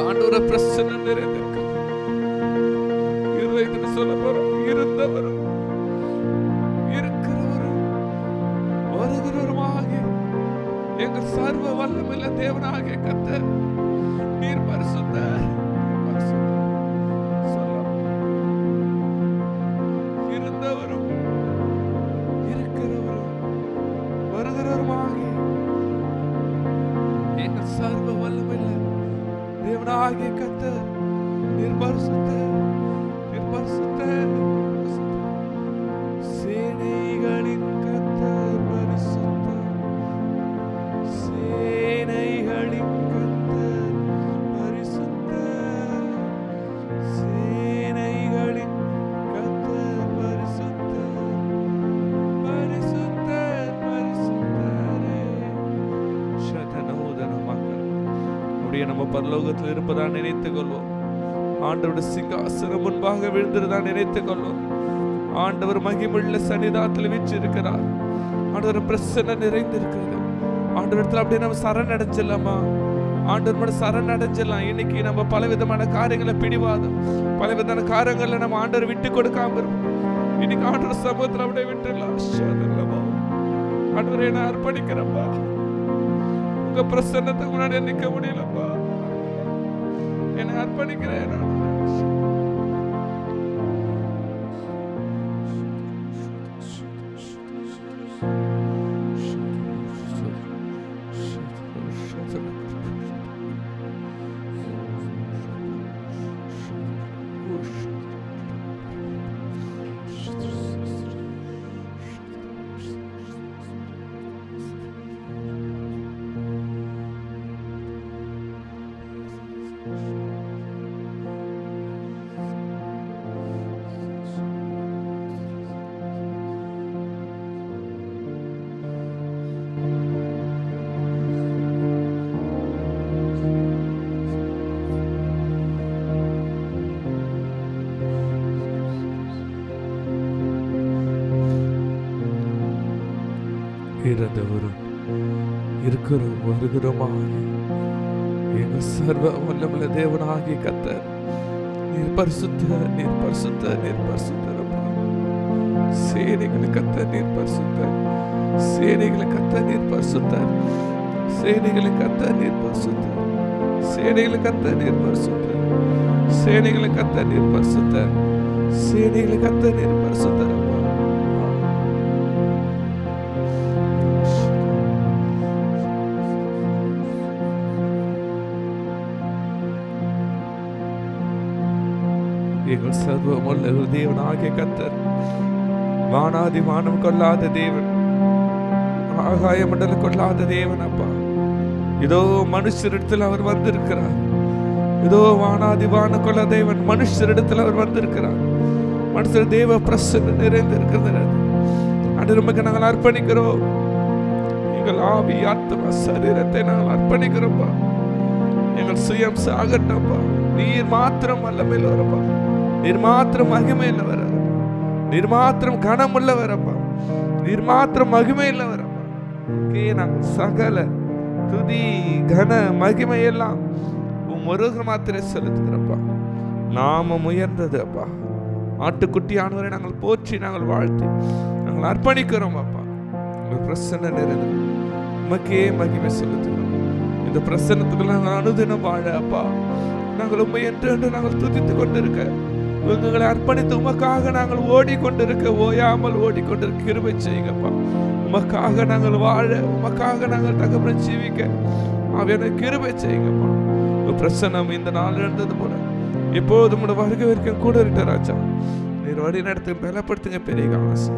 ஆண்டவரை பிரசன்னம் நிறைந்திருக்கு. இருதயத்தில் சொல்ல போறோம், இருந்தவரும் இருக்கிறவரும் வருகிறவருமாகிய எங்கள் சர்வ வல்லமையுள்ள தேவனாகிய கர்த்தர் நீர் பரிசுத்தர். இருந்தவரும் இருக்கிறவரும் வருகிறவருமாகிய எங்கள் சர்வ வல்லமையுள்ள தேவனாகிய கர்த்தர் நீர் பரிசுத்தர், நீர் பரிசுத்தர். சேனைகளின் கர்த்தர் பரிசுத்தர், சேனைகளின் கர்த்தர் பரிசுத்தர், சேனைகளின் கர்த்தர் பரிசுத்தர், பரிசுத்தர் பரிசுத்தரே. சதனோதன மக்கள் அப்படியே நம்ம பரலோகத்தில் இருப்பதா நினைத்துக் கொள்வோம். ஆண்டவருடைய சிங்காசனம் முன்பாக விழுந்திருந்தா நினைத்துக் கொள்வோம். ஆண்டவர் மகிமுள்ள சன்னிதானத்தில் வீற்றிருக்கிறார். ஆண்டவர் பிரசன்னம் நிறைந்திருக்கிறது. ஆண்டவரத்தில் அப்படியே நம்ம சரணடைஞ்சிடலாமா? ஆண்டவர் சரணடைஞ்சிடலாம். இன்னைக்கு நம்ம பலவிதமான காரியங்களை பிடிவாதம், பலவிதமான காரியங்களை நம்ம ஆண்டவர் விட்டு கொடுக்காம இருப்போம். இன்னைக்கு ஆண்டவர் சமூகத்தில் அப்படியே விட்டுடலாம். ஆண்டவர் என்ன அர்ப்பணிக்கிறப்பா, உங்க பிரசன்னத்துக்கு முன்னாடி நிற்க முடியலப்பா, என்னை அர்ப்பணிக்கிறேன். இறந்தவரும் இருக்கிறோம் வருகிறோமாக எங்கள் சர்வ வல்லமுள்ள தேவனாகிய கர்த்தர், நீர் பரிசுத்த, நீர் பரிசுத்த, நீர் பரிசுத்தர் அப்பா. சேனைகளை கர்த்தர், நீர் பரிசுத்தர். சேனைகளை கர்த்தர், நீர் பரிசுத்தர். சேனைகளை கர்த்தர், நீர் பரிசுத்தர். சேனைகளை கர்த்தர், நீர் பரிசுத்தர். சேனைகளை கர்த்தர், நீர் பரிசுத்தர். சேனைகளை கர்த்தர், நீர் பரிசுத்தர் அப்பா. எங்கள் சர்வமுள்ள ஒரு தேவனாகிய கர்த்தர், வானாதி வானம் கொள்ளாத தேவன், ஆகாய மண்டலம் கொள்ளாத தேவன் அப்பா. இதோ மனுஷரிடத்தில் அவர் வந்திருக்கிறார். இதோ வானாதி வானம் கொள்ள தேவன் மனுஷரிடத்தில் அவர் வந்திருக்கிறார். மனுஷர் தேவ பிரசன்னம் நிறைந்திருக்கிறது. அது நமக்கு நாங்கள் அர்ப்பணிக்கிறோம். எங்கள் ஆவி ஆத்மா சரீரத்தை நாங்கள் அர்ப்பணிக்கிறோம்ப்பா. எங்கள் சுயம் சாகட்டப்பா. நீர் மாத்திரம் வல்லமையுள்ளவரப்பா. நீர் மாத்திரம் மகிமையுள்ளவரப்பா. நீர் மாத்திரம் கனமுள்ளவரப்பா. நீர் மாத்திரம் மகிமையுள்ளவரப்பா. நாங்கள் சகல துதி கன மகிமை எல்லாம் ஒருவர் மாத்திரை செலுத்துகிறப்பா. நாமம் உயர்ந்தது அப்பா. ஆட்டுக்குட்டியானவரை நாங்கள் போற்றி நாங்கள் வாழ்த்தி நாங்கள் அர்ப்பணிக்கிறோம் அப்பா. உங்கள் பிரசன்ன நிறைந்து உமக்கே மகிமை செலுத்துகிறோம். இந்த பிரசன்னத்துக்குள்ள நாங்கள் அனுதினம் வாழ அப்பா. நாங்கள் உண்மை என்று நாங்கள் துதித்து கொண்டிருக்க, எங்களை அர்ப்பணித்து உமக்காக நாங்கள் ஓடிக்கொண்டிருக்க, ஓயாமல் ஓடிக்கொண்டிருக்க கிருபை செய்யுங்கப்பா. உமக்காக நாங்கள் வாழ, உமக்காக நாங்கள் தகவலை ஜீவிக்க அவையான கிருபை செய்யுங்கப்பா. உங்கள் பிரசன்னம் இந்த நாள் இருந்தது போல எப்போது உங்களோட வருகை வரைக்கும் கூட இருக்க ராஜா. நீர் வழி நடத்துங்க, பலப்படுத்துங்க. பெரிய ஆசை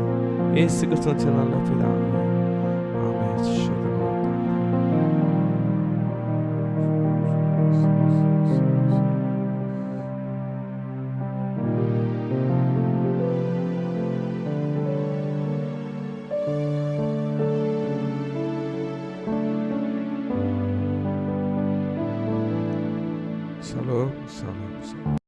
ஏசு கிறிஸ்து நல்ல பிதாவே. ஆமென். Shalom, shalom, shalom.